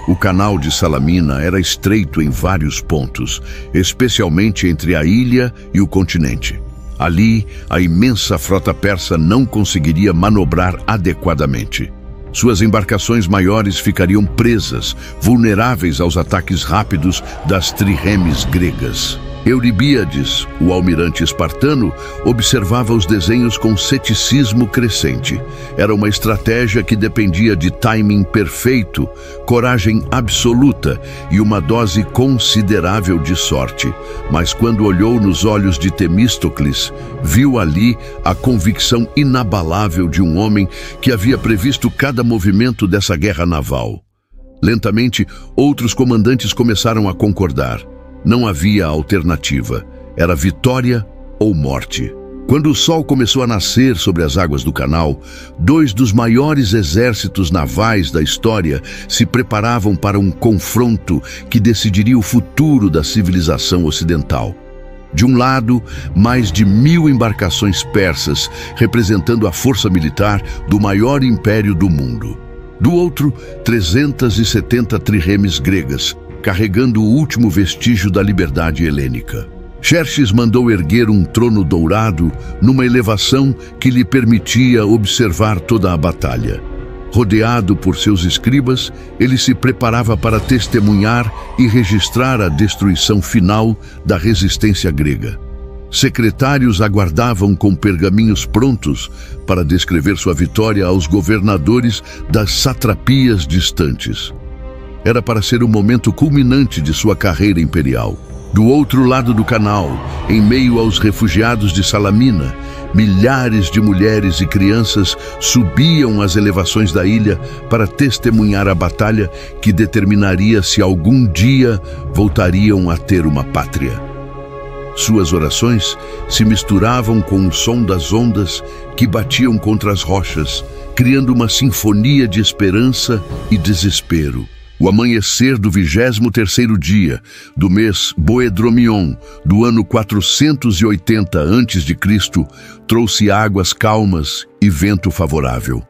O canal de Salamina era estreito em vários pontos, especialmente entre a ilha e o continente. Ali, a imensa frota persa não conseguiria manobrar adequadamente. Suas embarcações maiores ficariam presas, vulneráveis aos ataques rápidos das trirremes gregas. Euribíades, o almirante espartano, observava os desenhos com ceticismo crescente. Era uma estratégia que dependia de timing perfeito, coragem absoluta e uma dose considerável de sorte. Mas quando olhou nos olhos de Temístocles, viu ali a convicção inabalável de um homem que havia previsto cada movimento dessa guerra naval. Lentamente, outros comandantes começaram a concordar. Não havia alternativa. Era vitória ou morte. Quando o sol começou a nascer sobre as águas do canal, dois dos maiores exércitos navais da história se preparavam para um confronto que decidiria o futuro da civilização ocidental. De um lado, mais de 1000 embarcações persas, representando a força militar do maior império do mundo. Do outro, 370 trirremes gregas, carregando o último vestígio da liberdade helênica. Xerxes mandou erguer um trono dourado numa elevação que lhe permitia observar toda a batalha. Rodeado por seus escribas, ele se preparava para testemunhar e registrar a destruição final da resistência grega. Secretários aguardavam com pergaminhos prontos para descrever sua vitória aos governadores das satrapias distantes. Era para ser o momento culminante de sua carreira imperial. Do outro lado do canal, em meio aos refugiados de Salamina, milhares de mulheres e crianças subiam as elevações da ilha para testemunhar a batalha que determinaria se algum dia voltariam a ter uma pátria. Suas orações se misturavam com o som das ondas que batiam contra as rochas, criando uma sinfonia de esperança e desespero. O amanhecer do 23º dia do mês Boedromion, do ano 480 a.C., trouxe águas calmas e vento favorável.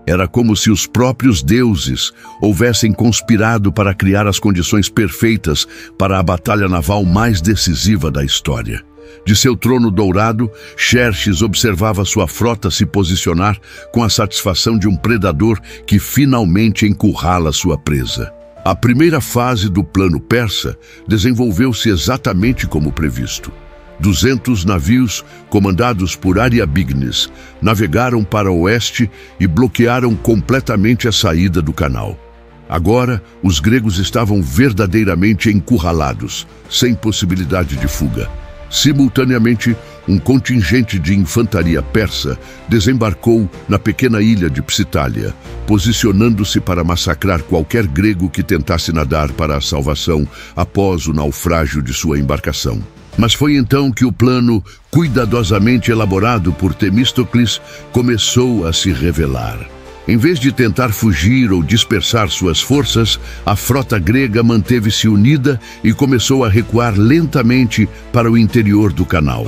Era como se os próprios deuses houvessem conspirado para criar as condições perfeitas para a batalha naval mais decisiva da história. De seu trono dourado, Xerxes observava sua frota se posicionar com a satisfação de um predador que finalmente encurrala sua presa. A primeira fase do plano persa desenvolveu-se exatamente como previsto. 200 navios, comandados por Ariabignes, navegaram para o oeste e bloquearam completamente a saída do canal. Agora, os gregos estavam verdadeiramente encurralados, sem possibilidade de fuga. Simultaneamente, um contingente de infantaria persa desembarcou na pequena ilha de Psitália, posicionando-se para massacrar qualquer grego que tentasse nadar para a salvação após o naufrágio de sua embarcação. Mas foi então que o plano, cuidadosamente elaborado por Temístocles, começou a se revelar. Em vez de tentar fugir ou dispersar suas forças, a frota grega manteve-se unida e começou a recuar lentamente para o interior do canal.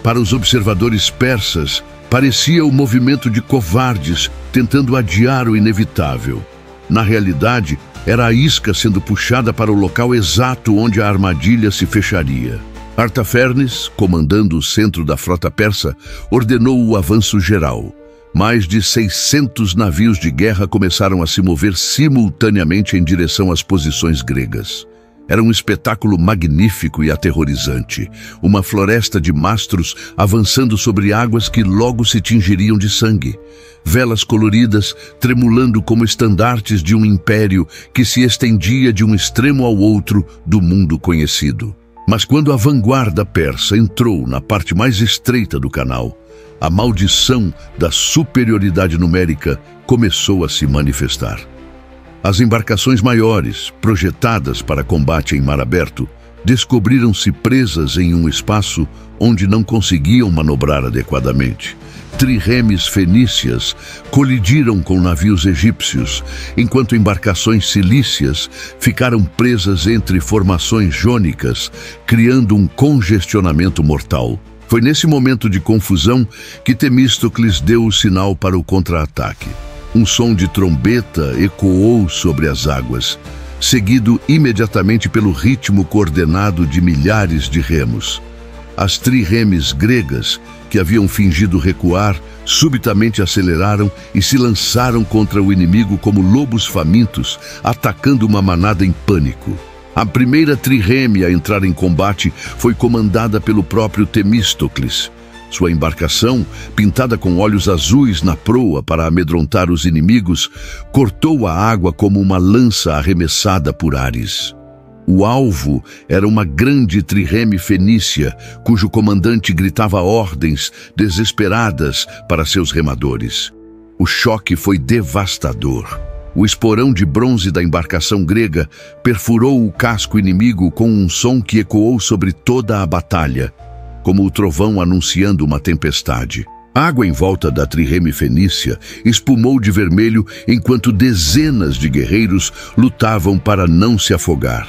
Para os observadores persas, parecia o movimento de covardes tentando adiar o inevitável. Na realidade, era a isca sendo puxada para o local exato onde a armadilha se fecharia. Artafernes, comandando o centro da frota persa, ordenou o avanço geral. Mais de 600 navios de guerra começaram a se mover simultaneamente em direção às posições gregas. Era um espetáculo magnífico e aterrorizante, uma floresta de mastros avançando sobre águas que logo se tingiriam de sangue. Velas coloridas tremulando como estandartes de um império que se estendia de um extremo ao outro do mundo conhecido. Mas quando a vanguarda persa entrou na parte mais estreita do canal, a maldição da superioridade numérica começou a se manifestar. As embarcações maiores, projetadas para combate em mar aberto, descobriram-se presas em um espaço onde não conseguiam manobrar adequadamente. Triremes fenícias colidiram com navios egípcios, enquanto embarcações cilícias ficaram presas entre formações jônicas, criando um congestionamento mortal. Foi nesse momento de confusão que Temístocles deu o sinal para o contra-ataque. Um som de trombeta ecoou sobre as águas, seguido imediatamente pelo ritmo coordenado de milhares de remos. As triremes gregas, que haviam fingido recuar, subitamente aceleraram e se lançaram contra o inimigo como lobos famintos, atacando uma manada em pânico. A primeira trireme a entrar em combate foi comandada pelo próprio Temístocles. Sua embarcação, pintada com olhos azuis na proa para amedrontar os inimigos, cortou a água como uma lança arremessada por Ares. O alvo era uma grande trireme fenícia, cujo comandante gritava ordens desesperadas para seus remadores. O choque foi devastador. O esporão de bronze da embarcação grega perfurou o casco inimigo com um som que ecoou sobre toda a batalha, como o trovão anunciando uma tempestade. A água em volta da trireme fenícia espumou de vermelho enquanto dezenas de guerreiros lutavam para não se afogar.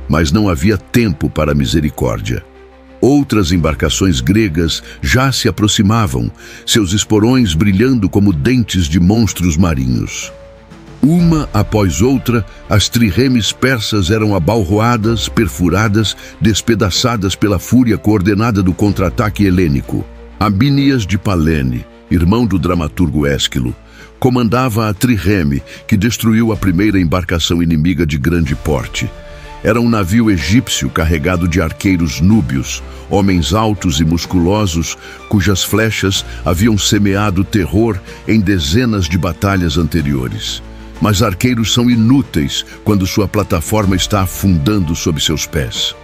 Mas não havia tempo para misericórdia. Outras embarcações gregas já se aproximavam, seus esporões brilhando como dentes de monstros marinhos. Uma após outra, as triremes persas eram abalroadas, perfuradas, despedaçadas pela fúria coordenada do contra-ataque helênico. Abínias de Palene, irmão do dramaturgo Ésquilo, comandava a trireme que destruiu a primeira embarcação inimiga de grande porte. Era um navio egípcio carregado de arqueiros núbios, homens altos e musculosos, cujas flechas haviam semeado terror em dezenas de batalhas anteriores. Mas arqueiros são inúteis quando sua plataforma está afundando sob seus pés.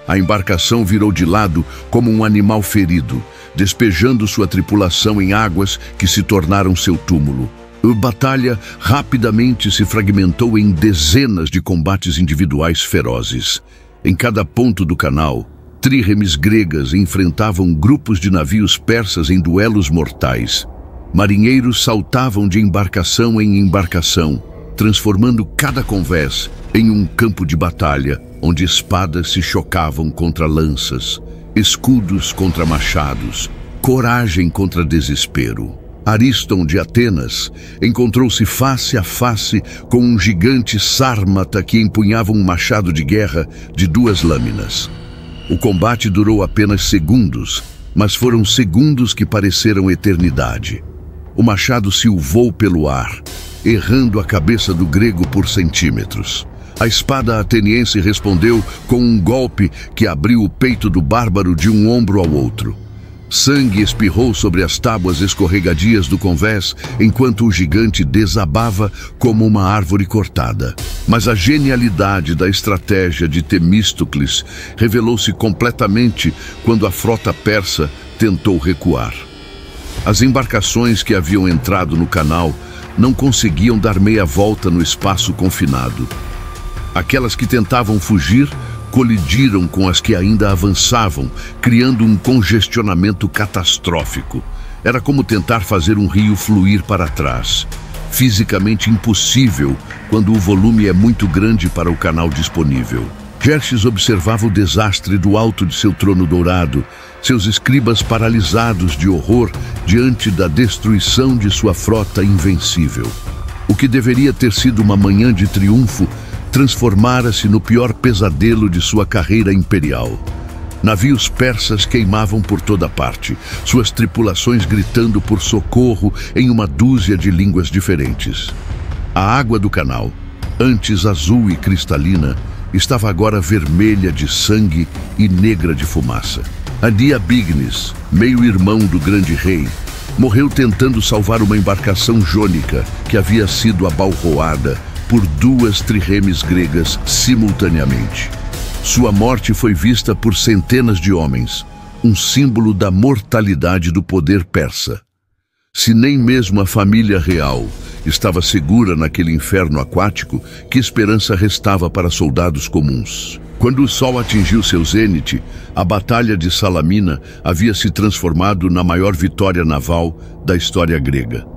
A embarcação virou de lado como um animal ferido, despejando sua tripulação em águas que se tornaram seu túmulo. A batalha rapidamente se fragmentou em dezenas de combates individuais ferozes. Em cada ponto do canal, tríremes gregas enfrentavam grupos de navios persas em duelos mortais. Marinheiros saltavam de embarcação em embarcação, transformando cada convés em um campo de batalha, onde espadas se chocavam contra lanças, escudos contra machados, coragem contra desespero. Ariston de Atenas encontrou-se face a face com um gigante sármata que empunhava um machado de guerra de 2 lâminas. O combate durou apenas segundos, mas foram segundos que pareceram eternidade. O machado silvou pelo ar, errando a cabeça do grego por centímetros. A espada ateniense respondeu com um golpe que abriu o peito do bárbaro de um ombro ao outro. Sangue espirrou sobre as tábuas escorregadias do convés, enquanto o gigante desabava como uma árvore cortada. Mas a genialidade da estratégia de Temístocles revelou-se completamente quando a frota persa tentou recuar. As embarcações que haviam entrado no canal não conseguiam dar meia volta no espaço confinado. Aquelas que tentavam fugir colidiram com as que ainda avançavam, criando um congestionamento catastrófico. Era como tentar fazer um rio fluir para trás. Fisicamente impossível quando o volume é muito grande para o canal disponível. Xerxes observava o desastre do alto de seu trono dourado, seus escribas paralisados de horror diante da destruição de sua frota invencível. O que deveria ter sido uma manhã de triunfo transformara-se no pior pesadelo de sua carreira imperial. Navios persas queimavam por toda parte, suas tripulações gritando por socorro em uma dúzia de línguas diferentes. A água do canal, antes azul e cristalina, estava agora vermelha de sangue e negra de fumaça. Diabignes, meio-irmão do grande rei, morreu tentando salvar uma embarcação jônica que havia sido abalroada por 2 triremes gregas simultaneamente. Sua morte foi vista por centenas de homens, um símbolo da mortalidade do poder persa. Se nem mesmo a família real estava segura naquele inferno aquático, que esperança restava para soldados comuns? Quando o sol atingiu seu zênite, a Batalha de Salamina havia se transformado na maior vitória naval da história grega.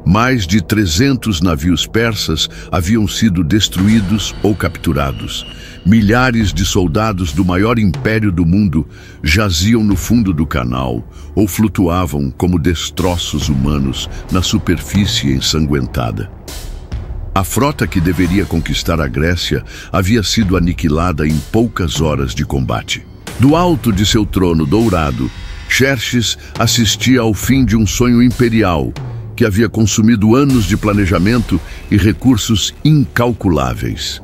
Mais de 300 navios persas haviam sido destruídos ou capturados. Milhares de soldados do maior império do mundo jaziam no fundo do canal ou flutuavam como destroços humanos na superfície ensanguentada. A frota que deveria conquistar a Grécia havia sido aniquilada em poucas horas de combate. Do alto de seu trono dourado, Xerxes assistia ao fim de um sonho imperial que havia consumido anos de planejamento e recursos incalculáveis.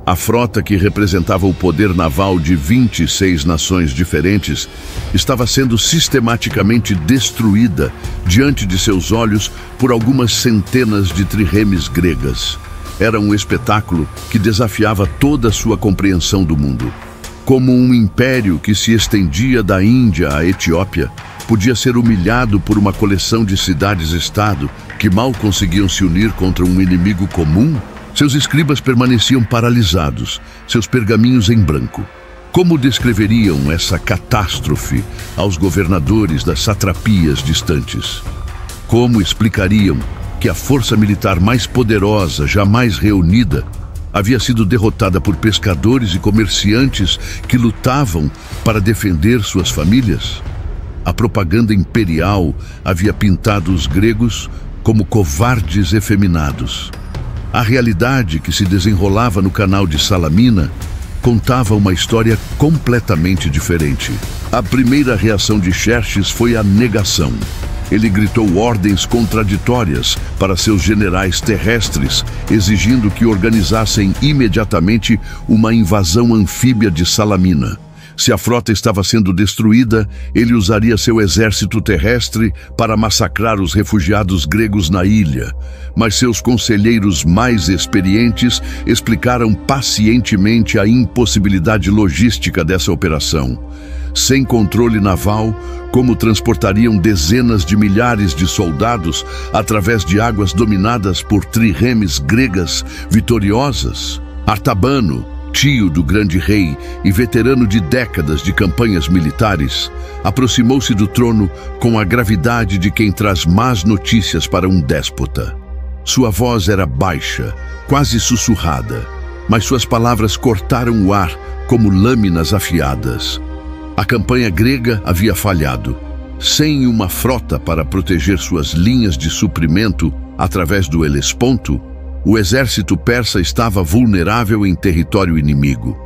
A frota, que representava o poder naval de 26 nações diferentes, estava sendo sistematicamente destruída diante de seus olhos por algumas centenas de trirremes gregas. Era um espetáculo que desafiava toda a sua compreensão do mundo. Como um império que se estendia da Índia à Etiópia, podia ser humilhado por uma coleção de cidades-estado que mal conseguiam se unir contra um inimigo comum? Seus escribas permaneciam paralisados, seus pergaminhos em branco. Como descreveriam essa catástrofe aos governadores das satrapias distantes? Como explicariam que a força militar mais poderosa jamais reunida havia sido derrotada por pescadores e comerciantes que lutavam para defender suas famílias? A propaganda imperial havia pintado os gregos como covardes efeminados. A realidade que se desenrolava no canal de Salamina contava uma história completamente diferente. A primeira reação de Xerxes foi a negação. Ele gritou ordens contraditórias para seus generais terrestres, exigindo que organizassem imediatamente uma invasão anfíbia de Salamina. Se a frota estava sendo destruída, ele usaria seu exército terrestre para massacrar os refugiados gregos na ilha. Mas seus conselheiros mais experientes explicaram pacientemente a impossibilidade logística dessa operação. Sem controle naval, como transportariam dezenas de milhares de soldados através de águas dominadas por trirremes gregas vitoriosas? Artabano, tio do grande rei e veterano de décadas de campanhas militares, aproximou-se do trono com a gravidade de quem traz más notícias para um déspota. Sua voz era baixa, quase sussurrada, mas suas palavras cortaram o ar como lâminas afiadas. A campanha grega havia falhado. Sem uma frota para proteger suas linhas de suprimento através do Helesponto, o exército persa estava vulnerável em território inimigo.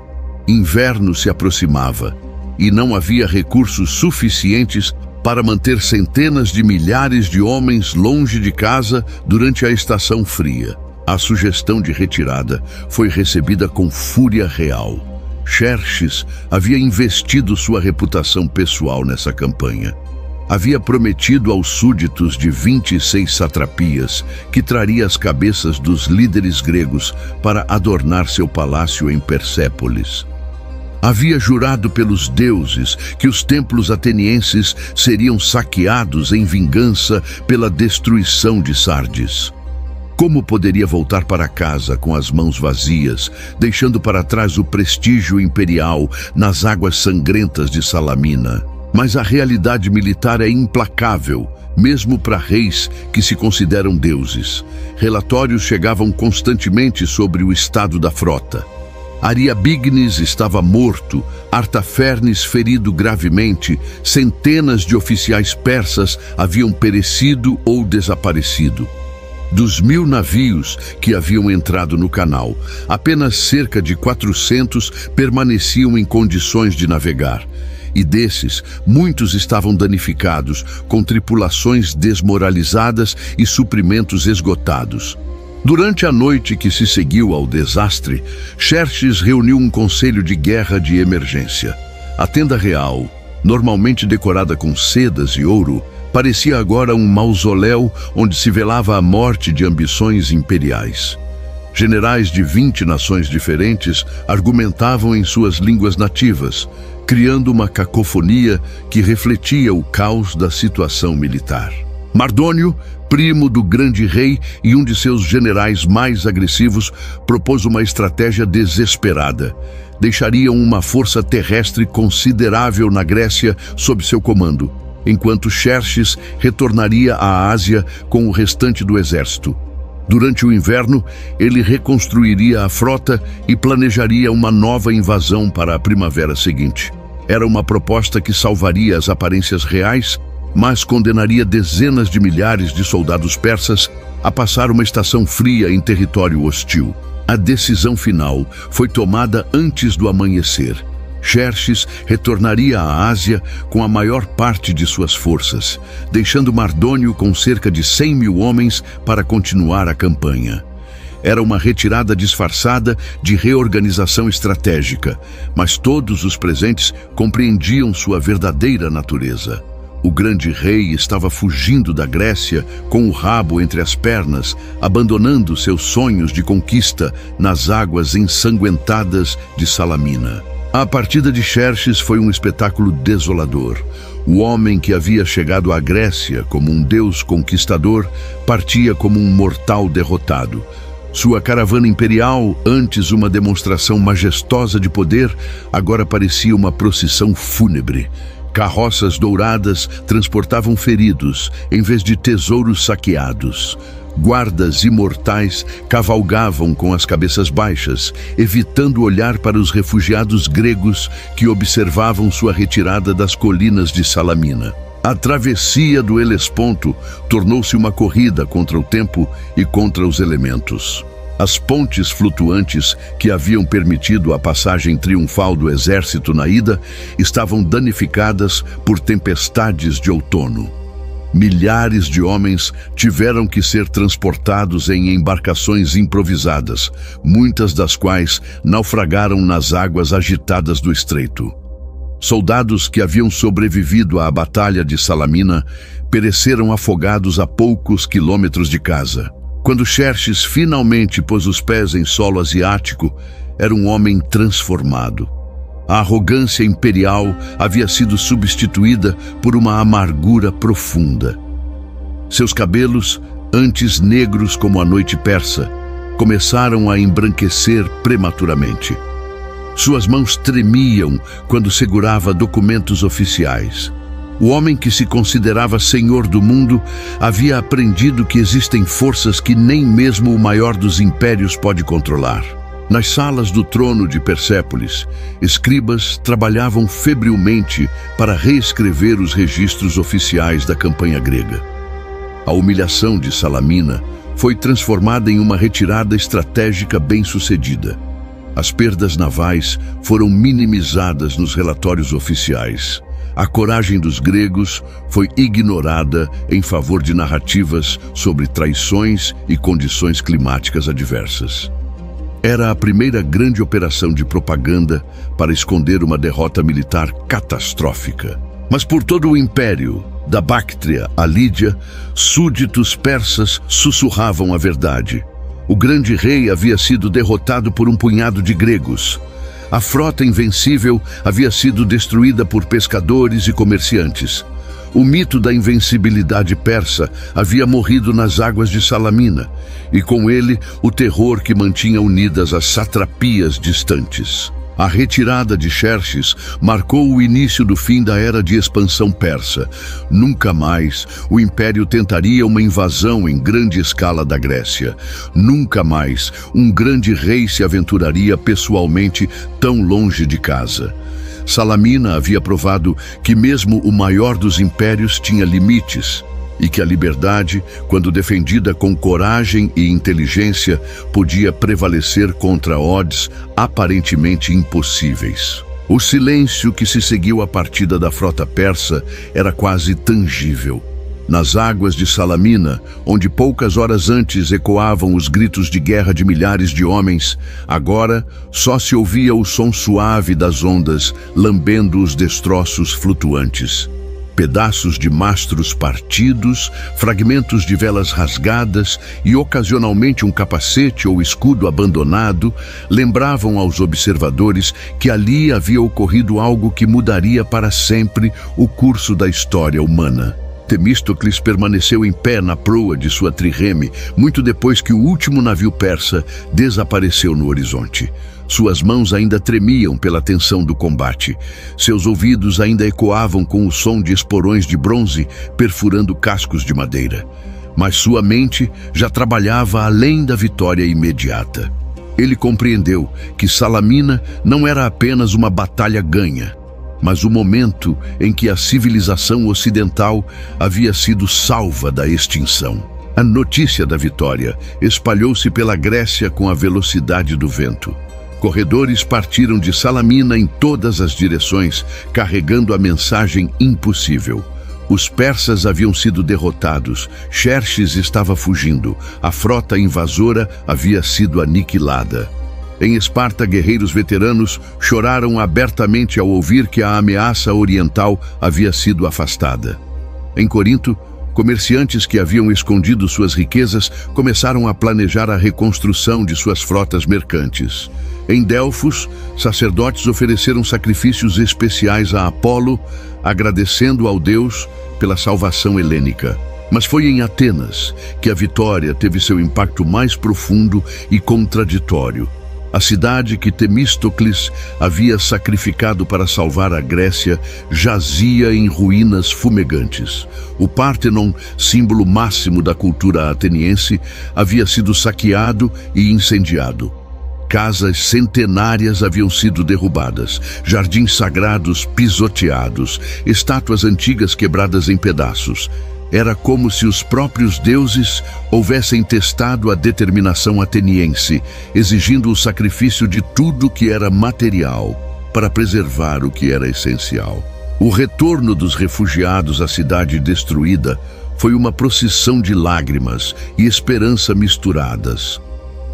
Inverno se aproximava e não havia recursos suficientes para manter centenas de milhares de homens longe de casa durante a estação fria. A sugestão de retirada foi recebida com fúria real. Xerxes havia investido sua reputação pessoal nessa campanha. Havia prometido aos súditos de 26 satrapias que traria as cabeças dos líderes gregos para adornar seu palácio em Persépolis. Havia jurado pelos deuses que os templos atenienses seriam saqueados em vingança pela destruição de Sardes. Como poderia voltar para casa com as mãos vazias, deixando para trás o prestígio imperial nas águas sangrentas de Salamina? Mas a realidade militar é implacável, mesmo para reis que se consideram deuses. Relatórios chegavam constantemente sobre o estado da frota. Ariabignes estava morto, Artafernes ferido gravemente, centenas de oficiais persas haviam perecido ou desaparecido. Dos 1000 navios que haviam entrado no canal, apenas cerca de 400 permaneciam em condições de navegar. E desses, muitos estavam danificados, com tripulações desmoralizadas e suprimentos esgotados. Durante a noite que se seguiu ao desastre, Xerxes reuniu um conselho de guerra de emergência. A tenda real, normalmente decorada com sedas e ouro, parecia agora um mausoléu onde se velava a morte de ambições imperiais. Generais de 20 nações diferentes argumentavam em suas línguas nativas, criando uma cacofonia que refletia o caos da situação militar. Mardônio, primo do grande rei e um de seus generais mais agressivos, propôs uma estratégia desesperada: deixariam uma força terrestre considerável na Grécia sob seu comando, enquanto Xerxes retornaria à Ásia com o restante do exército. Durante o inverno, ele reconstruiria a frota e planejaria uma nova invasão para a primavera seguinte. Era uma proposta que salvaria as aparências reais, mas condenaria dezenas de milhares de soldados persas a passar uma estação fria em território hostil. A decisão final foi tomada antes do amanhecer. Xerxes retornaria à Ásia com a maior parte de suas forças, deixando Mardônio com cerca de 100 mil homens para continuar a campanha. Era uma retirada disfarçada de reorganização estratégica, mas todos os presentes compreendiam sua verdadeira natureza. O grande rei estava fugindo da Grécia com o rabo entre as pernas, abandonando seus sonhos de conquista nas águas ensanguentadas de Salamina. A partida de Xerxes foi um espetáculo desolador. O homem que havia chegado à Grécia como um deus conquistador partia como um mortal derrotado. Sua caravana imperial, antes uma demonstração majestosa de poder, agora parecia uma procissão fúnebre. Carroças douradas transportavam feridos, em vez de tesouros saqueados. Guardas imortais cavalgavam com as cabeças baixas, evitando olhar para os refugiados gregos que observavam sua retirada das colinas de Salamina. A travessia do Helesponto tornou-se uma corrida contra o tempo e contra os elementos. As pontes flutuantes que haviam permitido a passagem triunfal do exército na ida estavam danificadas por tempestades de outono. Milhares de homens tiveram que ser transportados em embarcações improvisadas, muitas das quais naufragaram nas águas agitadas do estreito. Soldados que haviam sobrevivido à Batalha de Salamina pereceram afogados a poucos quilômetros de casa. Quando Xerxes finalmente pôs os pés em solo asiático, era um homem transformado. A arrogância imperial havia sido substituída por uma amargura profunda. Seus cabelos, antes negros como a noite persa, começaram a embranquecer prematuramente. Suas mãos tremiam quando segurava documentos oficiais. O homem que se considerava senhor do mundo havia aprendido que existem forças que nem mesmo o maior dos impérios pode controlar. Nas salas do trono de Persépolis, escribas trabalhavam febrilmente para reescrever os registros oficiais da campanha grega. A humilhação de Salamina foi transformada em uma retirada estratégica bem-sucedida. As perdas navais foram minimizadas nos relatórios oficiais. A coragem dos gregos foi ignorada em favor de narrativas sobre traições e condições climáticas adversas. Era a primeira grande operação de propaganda para esconder uma derrota militar catastrófica. Mas por todo o império, da Báctria à Lídia, súditos persas sussurravam a verdade. O grande rei havia sido derrotado por um punhado de gregos. A frota invencível havia sido destruída por pescadores e comerciantes. O mito da invencibilidade persa havia morrido nas águas de Salamina, e com ele o terror que mantinha unidas as satrapias distantes. A retirada de Xerxes marcou o início do fim da era de expansão persa. Nunca mais o império tentaria uma invasão em grande escala da Grécia. Nunca mais um grande rei se aventuraria pessoalmente tão longe de casa. Salamina havia provado que mesmo o maior dos impérios tinha limites, e que a liberdade, quando defendida com coragem e inteligência, podia prevalecer contra odds aparentemente impossíveis. O silêncio que se seguiu à partida da frota persa era quase tangível. Nas águas de Salamina, onde poucas horas antes ecoavam os gritos de guerra de milhares de homens, agora só se ouvia o som suave das ondas lambendo os destroços flutuantes. Pedaços de mastros partidos, fragmentos de velas rasgadas e ocasionalmente um capacete ou escudo abandonado lembravam aos observadores que ali havia ocorrido algo que mudaria para sempre o curso da história humana. Temístocles permaneceu em pé na proa de sua trireme, muito depois que o último navio persa desapareceu no horizonte. Suas mãos ainda tremiam pela tensão do combate. Seus ouvidos ainda ecoavam com o som de esporões de bronze perfurando cascos de madeira. Mas sua mente já trabalhava além da vitória imediata. Ele compreendeu que Salamina não era apenas uma batalha ganha, mas o momento em que a civilização ocidental havia sido salva da extinção. A notícia da vitória espalhou-se pela Grécia com a velocidade do vento. Corredores partiram de Salamina em todas as direções, carregando a mensagem impossível. Os persas haviam sido derrotados, Xerxes estava fugindo, a frota invasora havia sido aniquilada. Em Esparta, guerreiros veteranos choraram abertamente ao ouvir que a ameaça oriental havia sido afastada. Em Corinto, comerciantes que haviam escondido suas riquezas começaram a planejar a reconstrução de suas frotas mercantes. Em Delfos, sacerdotes ofereceram sacrifícios especiais a Apolo, agradecendo ao deus pela salvação helênica. Mas foi em Atenas que a vitória teve seu impacto mais profundo e contraditório. A cidade que Temístocles havia sacrificado para salvar a Grécia jazia em ruínas fumegantes. O Pártenon, símbolo máximo da cultura ateniense, havia sido saqueado e incendiado. Casas centenárias haviam sido derrubadas, jardins sagrados pisoteados, estátuas antigas quebradas em pedaços. Era como se os próprios deuses houvessem testado a determinação ateniense, exigindo o sacrifício de tudo que era material para preservar o que era essencial. O retorno dos refugiados à cidade destruída foi uma procissão de lágrimas e esperança misturadas.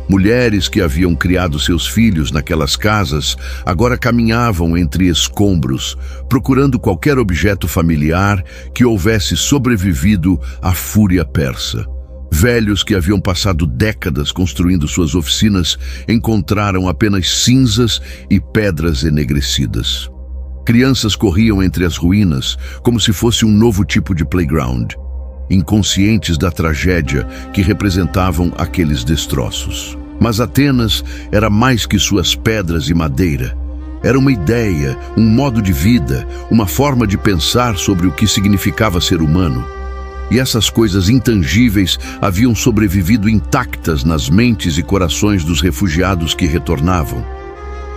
Mulheres que haviam criado seus filhos naquelas casas agora caminhavam entre escombros, procurando qualquer objeto familiar que houvesse sobrevivido à fúria persa. Velhos que haviam passado décadas construindo suas oficinas encontraram apenas cinzas e pedras enegrecidas. Crianças corriam entre as ruínas como se fosse um novo tipo de playground, inconscientes da tragédia que representavam aqueles destroços. Mas Atenas era mais que suas pedras e madeira. Era uma ideia, um modo de vida, uma forma de pensar sobre o que significava ser humano. E essas coisas intangíveis haviam sobrevivido intactas nas mentes e corações dos refugiados que retornavam.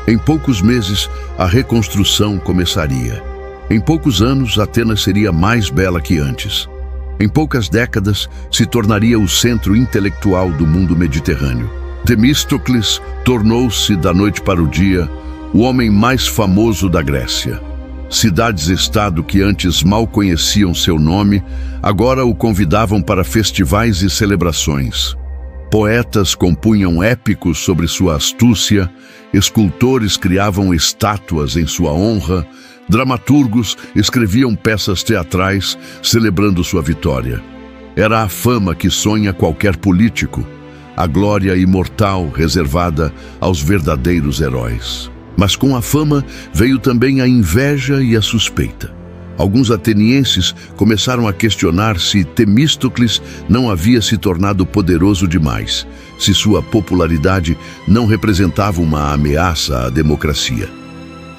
Em poucos meses, a reconstrução começaria. Em poucos anos, Atenas seria mais bela que antes. Em poucas décadas, se tornaria o centro intelectual do mundo mediterrâneo. Temístocles tornou-se, da noite para o dia, o homem mais famoso da Grécia. Cidades-estado que antes mal conheciam seu nome, agora o convidavam para festivais e celebrações. Poetas compunham épicos sobre sua astúcia, escultores criavam estátuas em sua honra, dramaturgos escreviam peças teatrais celebrando sua vitória. Era a fama que sonha qualquer político, a glória imortal reservada aos verdadeiros heróis. Mas com a fama veio também a inveja e a suspeita. Alguns atenienses começaram a questionar se Temístocles não havia se tornado poderoso demais, se sua popularidade não representava uma ameaça à democracia.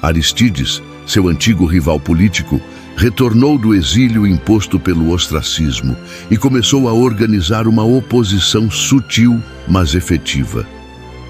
Aristides, seu antigo rival político, retornou do exílio imposto pelo ostracismo e começou a organizar uma oposição sutil, mas efetiva.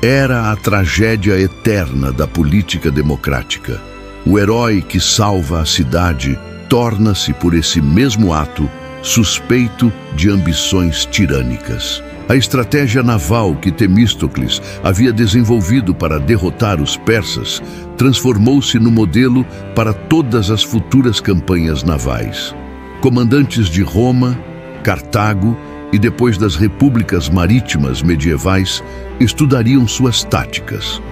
Era a tragédia eterna da política democrática. O herói que salva a cidade torna-se, por esse mesmo ato, suspeito de ambições tirânicas. A estratégia naval que Temístocles havia desenvolvido para derrotar os persas transformou-se no modelo para todas as futuras campanhas navais. Comandantes de Roma, Cartago e depois das repúblicas marítimas medievais estudariam suas táticas.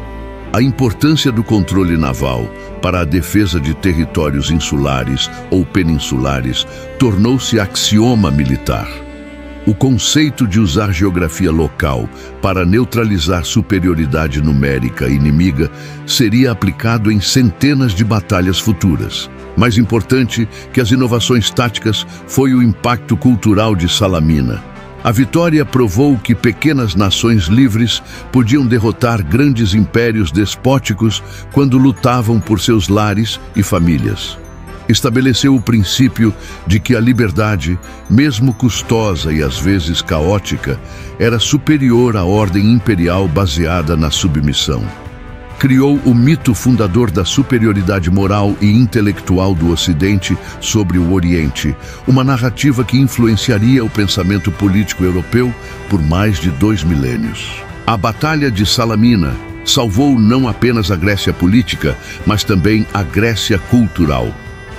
A importância do controle naval para a defesa de territórios insulares ou peninsulares tornou-se axioma militar. O conceito de usar geografia local para neutralizar superioridade numérica inimiga seria aplicado em centenas de batalhas futuras. Mais importante que as inovações táticas foi o impacto cultural de Salamina. A vitória provou que pequenas nações livres podiam derrotar grandes impérios despóticos quando lutavam por seus lares e famílias. Estabeleceu o princípio de que a liberdade, mesmo custosa e às vezes caótica, era superior à ordem imperial baseada na submissão. Criou o mito fundador da superioridade moral e intelectual do Ocidente sobre o Oriente, uma narrativa que influenciaria o pensamento político europeu por mais de 2 milênios. A Batalha de Salamina salvou não apenas a Grécia política, mas também a Grécia cultural.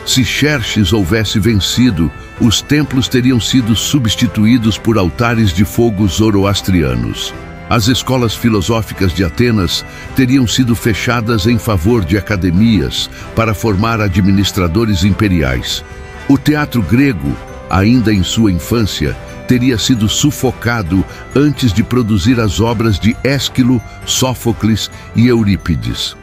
Se Xerxes houvesse vencido, os templos teriam sido substituídos por altares de fogo zoroastrianos. As escolas filosóficas de Atenas teriam sido fechadas em favor de academias para formar administradores imperiais. O teatro grego, ainda em sua infância, teria sido sufocado antes de produzir as obras de Ésquilo, Sófocles e Eurípides.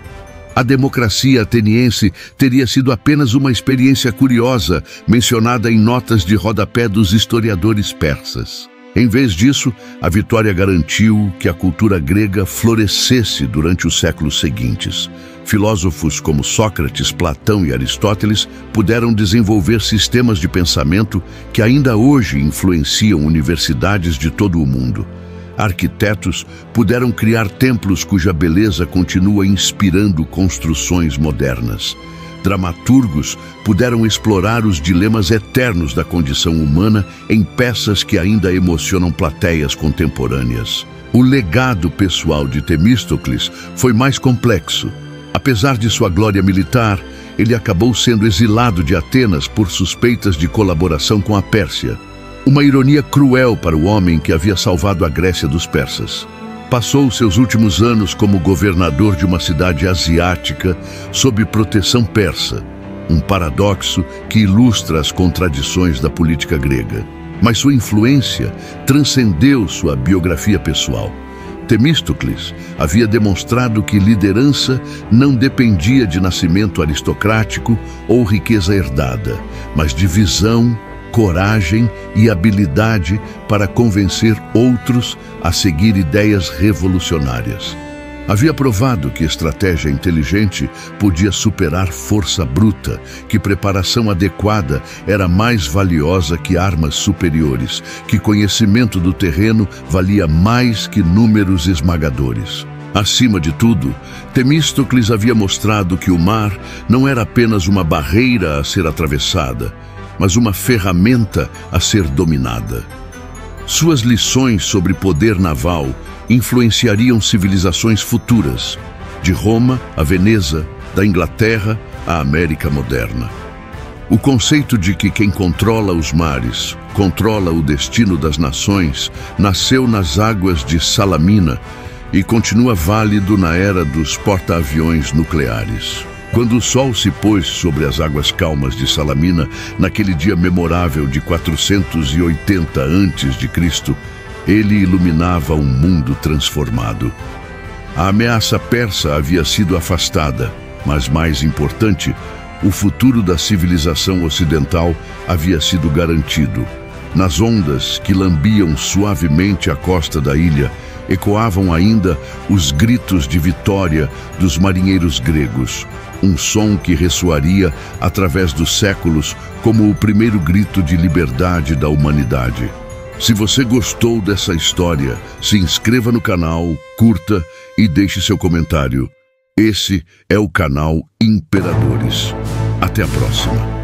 A democracia ateniense teria sido apenas uma experiência curiosa, mencionada em notas de rodapé dos historiadores persas. Em vez disso, a vitória garantiu que a cultura grega florescesse durante os séculos seguintes. Filósofos como Sócrates, Platão e Aristóteles puderam desenvolver sistemas de pensamento que ainda hoje influenciam universidades de todo o mundo. Arquitetos puderam criar templos cuja beleza continua inspirando construções modernas. Dramaturgos puderam explorar os dilemas eternos da condição humana em peças que ainda emocionam plateias contemporâneas. O legado pessoal de Temístocles foi mais complexo. Apesar de sua glória militar, ele acabou sendo exilado de Atenas por suspeitas de colaboração com a Pérsia. Uma ironia cruel para o homem que havia salvado a Grécia dos persas. Passou seus últimos anos como governador de uma cidade asiática sob proteção persa, um paradoxo que ilustra as contradições da política grega. Mas sua influência transcendeu sua biografia pessoal. Temístocles havia demonstrado que liderança não dependia de nascimento aristocrático ou riqueza herdada, mas de visão, coragem e habilidade para convencer outros a seguir ideias revolucionárias. Havia provado que estratégia inteligente podia superar força bruta, que preparação adequada era mais valiosa que armas superiores, que conhecimento do terreno valia mais que números esmagadores. Acima de tudo, Temístocles havia mostrado que o mar não era apenas uma barreira a ser atravessada, mas uma ferramenta a ser dominada. Suas lições sobre poder naval influenciariam civilizações futuras, de Roma a Veneza, da Inglaterra à América moderna. O conceito de que quem controla os mares, controla o destino das nações, nasceu nas águas de Salamina e continua válido na era dos porta-aviões nucleares. Quando o sol se pôs sobre as águas calmas de Salamina, naquele dia memorável de 480 a.C., ele iluminava um mundo transformado. A ameaça persa havia sido afastada, mas mais importante, o futuro da civilização ocidental havia sido garantido. Nas ondas que lambiam suavemente a costa da ilha, ecoavam ainda os gritos de vitória dos marinheiros gregos, um som que ressoaria através dos séculos como o primeiro grito de liberdade da humanidade. Se você gostou dessa história, se inscreva no canal, curta e deixe seu comentário. Esse é o canal Imperadores. Até a próxima.